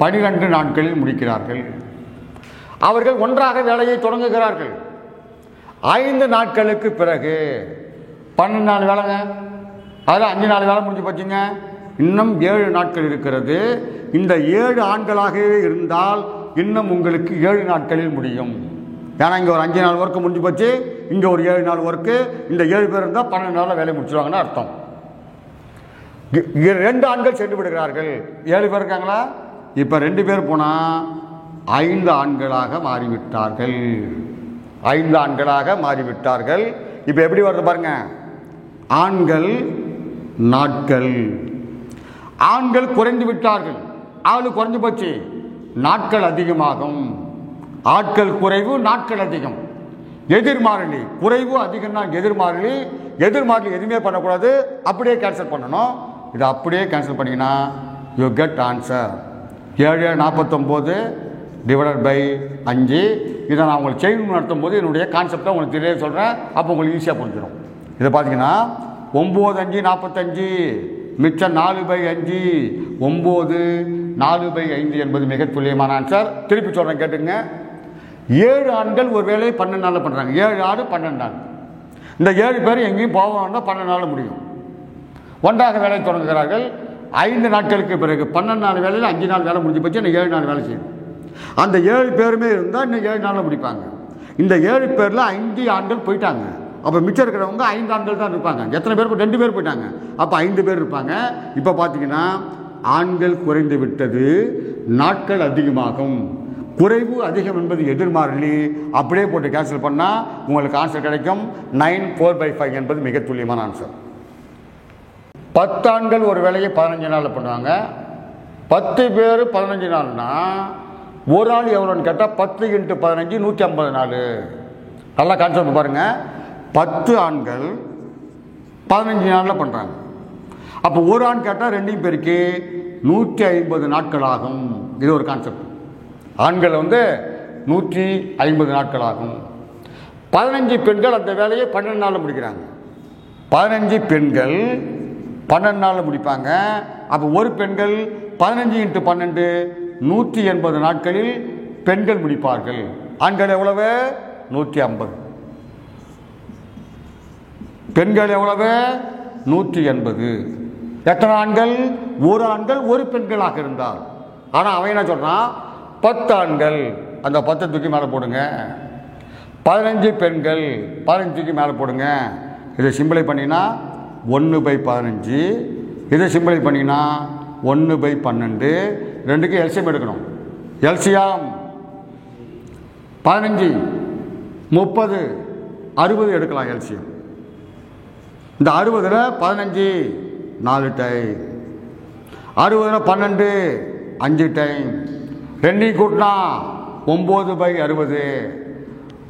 12 நாட்களில் முடிக்கிறார்கள். அவர்கள் ஒன்றாக வேலையை தொடங்குகிறார்கள். 5 நாட்களுக்கு பிறகு 12 நாள் வேலைங்க, அதில் 5 நாள் வேலை முடிஞ்சு போச்சுங்க. இன்னும் 7 நாட்கள் இருக்கிறது. இந்த 7 ஆண்களாகவே இருந்தால் இன்னும் உங்களுக்கு 7 நாட்களில் முடியும். ஏன்னா இங்கே ஒரு 5 நாள் ஒர்க்கு முடிஞ்சு போச்சு, இங்கே ஒரு 7 நாள் ஒர்க்கு. இந்த 7 பேர் இருந்தால் 12 நாளில் வேலையை முடிச்சுடுவாங்கன்னு அர்த்தம். 2 ஆண்கள் சென்று விடுகிறார்கள். 7 பேர் இருக்காங்களா? இப்போ 2 பேர் போனால் 5 ஆண்களாக மாறிவிட்டார்கள். 5 ஆண்களாக மாறிவிட்டார்கள். இப்போ எப்படி வருது பாருங்க, ஆண்கள் நாட்கள். ஆண்கள் குறைந்து விட்டார்கள், ஆளு குறைஞ்சு போச்சு, நாட்கள் அதிகமாகும். ஆட்கள் குறைவு, நாட்கள் அதிகம். எதிர்மாறிலி குறைவு அதிகம்னா எதிர்மாறிலி. எதிர்மாறிலி எதுவுமே பண்ணக்கூடாது, அப்படியே கேன்சல் பண்ணணும். இதை அப்படியே கேன்சல் பண்ணிங்கன்னா you get answer 7 49 divided by 5. இதை நான் உங்களுக்கு செய்யணும்னு நடத்தும் போது என்னுடைய கான்செப்டை உங்களுக்கு தெரிய சொல்கிறேன். அப்போ உங்களுக்கு ஈஸியாக புரிஞ்சிடும். இதை பார்த்தீங்கன்னா 9 5 45 மிச்சம் 4/5. 9 4/5 என்பது மிக துல்லியமான ஆன்சர். திருப்பி சொல்கிறேன் கேட்டுங்க. 7 ஆண்கள் ஒரு வேலையை 12 நாளில் பண்ணுறாங்க. 7 ஆடு 12 நாள். இந்த 7 பேர் எங்கேயும் போக வேண்டாம், 12 நாளில் முடியும். ஒன்றாக வேலை தொடங்குகிறார்கள். 5 நாட்களுக்கு பிறகு 12 நாள் வேலையில் 5 நாள் வேலை முடிஞ்சு போச்சு. இன்னும் 7 நாள் வேலை செய்யணும். அந்த 7 பேருமே இருந்தால் இன்னும் 7 நாளில் முடிப்பாங்க. இந்த 7 பேரில் 5 ஆண்கள் போயிட்டாங்க. அப்போ மிச்சம் இருக்கிறவங்க 5 ஆண்கள் தான் இருப்பாங்க. எத்தனை பேருக்கு? 2 பேர் போயிட்டாங்க. அப்போ 5 பேர் இருப்பாங்க. இப்போ பார்த்தீங்கன்னா ஆண்கள் குறைந்து விட்டது, நாட்கள் அதிகமாகும். குறைவு அதிகம் என்பது எதிர்மாறிலி. அப்படியே போட்டு கேன்சல் பண்ணால் உங்களுக்கு ஆன்சர் கிடைக்கும். 9 4/5 என்பது மிக துல்லியமான ஆன்சர். 10 ஆண்கள் ஒரு வேலையை 15 நாளில் பண்ணுவாங்க. 10 பேர் 15 நாள்னா ஒரு ஆள் எவ்வளோன்னு கேட்டால் 10 × 15 150 நாள். நல்லா கான்செப்ட் பாருங்கள். 10 ஆண்கள் 15 நாளில் பண்ணுறாங்க. அப்போ ஒரு ஆண் கேட்டால் 2 பேருக்கு 150 நாட்கள் ஆகும். இது ஒரு கான்செப்ட். ஆண்கள் 150 நாட்கள் ஆகும். 15 பெண்கள் அந்த வேலையை 12 நாளில் முடிக்கிறாங்க. 15 பெண்கள் 12 நாளில் முடிப்பாங்க. அப்போ ஒரு பெண்கள் 15 × 12 180 நாட்களில் பெண்கள் முடிப்பார்கள். ஆண்கள் எவ்வளவு? 150. பெண்கள் எவ்வளவு? 180. எத்தனை ஆண்கள்? ஒரு ஆண்கள் ஒரு பெண்களாக இருந்தார். ஆனால் அவன் என்ன சொல்றான்? 10 ஆண்கள். அந்த 10 தூக்கி மேலே போடுங்க. 15 பெண்கள் 15 தூக்கி மேலே போடுங்க. இதை சிம்பிளை பண்ணினா 1/15. இதை சிம்பிளை பண்ணினா 1/12. ரெண்டுக்கு எல்சியம் எடுக்கணும். எல்சியம் 15 30 60 எடுக்கலாம் எல்சியம். இந்த 60ல் 15 4 டைம், 60ல் 12 5 டைம். ரெண்டையும் கூட்டினா 9/60.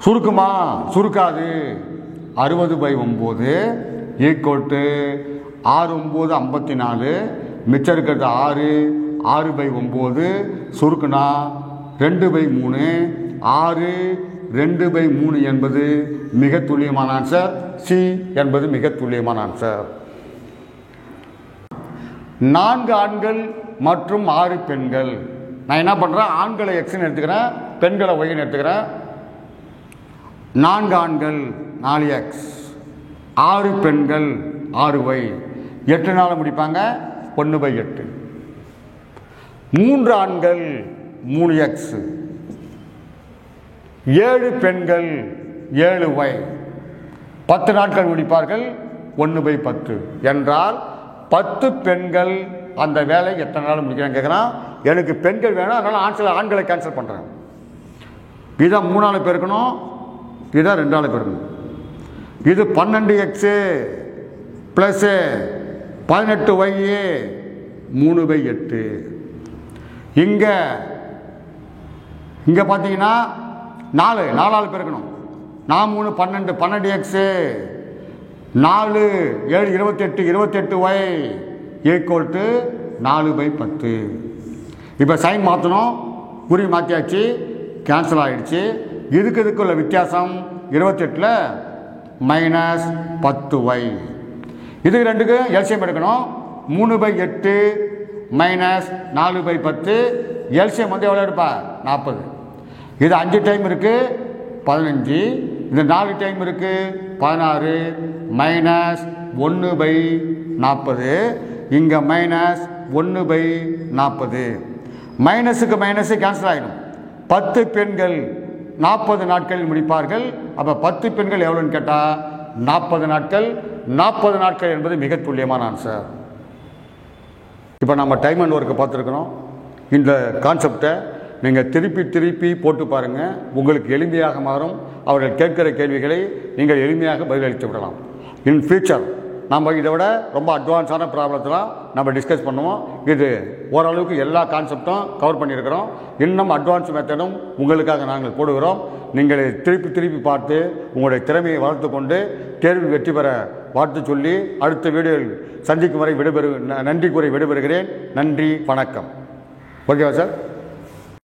சுருக்குமா? சுருக்காது. 60/9 ஈக்குவல் டு 6 9 54. மிச்சம் இருக்கிறது 6 6/9. சுருக்குனா 2/3. 6 2/3 என்பது மிக துல்லியமான ஆன்சர். சி என்பது மிக துல்லியமான ஆன்சர். 4 ஆண்கள் மற்றும் 6 பெண்கள். நான் என்ன பண்ணுறேன்? ஆண்களை எக்ஸ்ன்னு எடுத்துக்கிறேன், பெண்களை ஒய்ன்னு எடுத்துக்கிறேன். 4 ஆண்கள் 4x, 6 பெண்கள் 6y. 8 நாள் முடிப்பாங்க. 1/8. 3 ஆண்கள் 3x, 7 பெண்கள் 7y. 10 நாட்கள் முடிப்பார்கள். 1/10 என்றால் 10 பெண்கள் அந்த வேலை எத்தனை நாள் முடிக்கிறாங்க கேட்குறான். எனக்கு பெண்கள் வேணும், அதனால் ஆண்களை கேன்சல் பண்ணுறேன். இதை 3 பெருக்கணும், இதை 2 பெருக்கணும். இது 12x + 18y 3/8. இங்கே பார்த்தீங்கன்னா 4 பெருக்கணும். 4 3 12x 4 7 28 28y ஈக்குவல் 4/10. இப்போ சைன் மாற்றணும், குறி மாற்றியாச்சு, கேன்சல் ஆகிடுச்சு. இதுக்குள்ள வித்தியாசம் 28ல் -10y. இதுக்கு ரெண்டுக்கு எல்சியம் எடுக்கணும். 3/8 -4/10. எல்சியம் எவ்வளோ எடுப்பா? 40. இது 5 டைம் இருக்குது. 15 இந்த 4 டைம் இருக்குது 16 மைனஸ் 1/40 இங்கே மைனஸ் 1/40 மைனஸுக்கு மைனஸு கேன்சல் ஆகிடும் 10 பெண்கள் 40 நாட்களில் முடிப்பார்கள் அப்போ 10 பெண்கள் எவ்வளோன்னு கேட்டால் 40 நாட்கள் 40 நாட்கள் என்பது மிக துல்லியமான ஆன்சர். இப்போ நம்ம டைம் அண்ட் ஒர்க்கை பார்த்துருக்குறோம். இந்த கான்செப்டை நீங்கள் திருப்பி போட்டு பாருங்கள், உங்களுக்கு எளிமையாக மாறும். அவர்கள் கேட்கிற கேள்விகளை நீங்கள் எளிமையாக பதிலளித்து விடலாம். இன் ஃபியூச்சர் நம்ம இதை விட ரொம்ப அட்வான்ஸான ப்ராப்ளத்தெலாம் நம்ம டிஸ்கஸ் பண்ணுவோம். இது ஓரளவுக்கு எல்லா கான்செப்டும் கவர் பண்ணியிருக்கிறோம். இன்னும் அட்வான்ஸ் மெத்தடும் உங்களுக்காக நாங்கள் போடுகிறோம். நீங்கள் திருப்பி பார்த்து உங்களுடைய திறமையை வளர்த்து கொண்டு தேர்வு வெற்றி பெற வாழ்த்து சொல்லி அடுத்த வீடியோவில் சந்திக்கும் வரை நன்றி கூறி விடைபெறுகிறேன். நன்றி, வணக்கம். ஓகேவா சார்?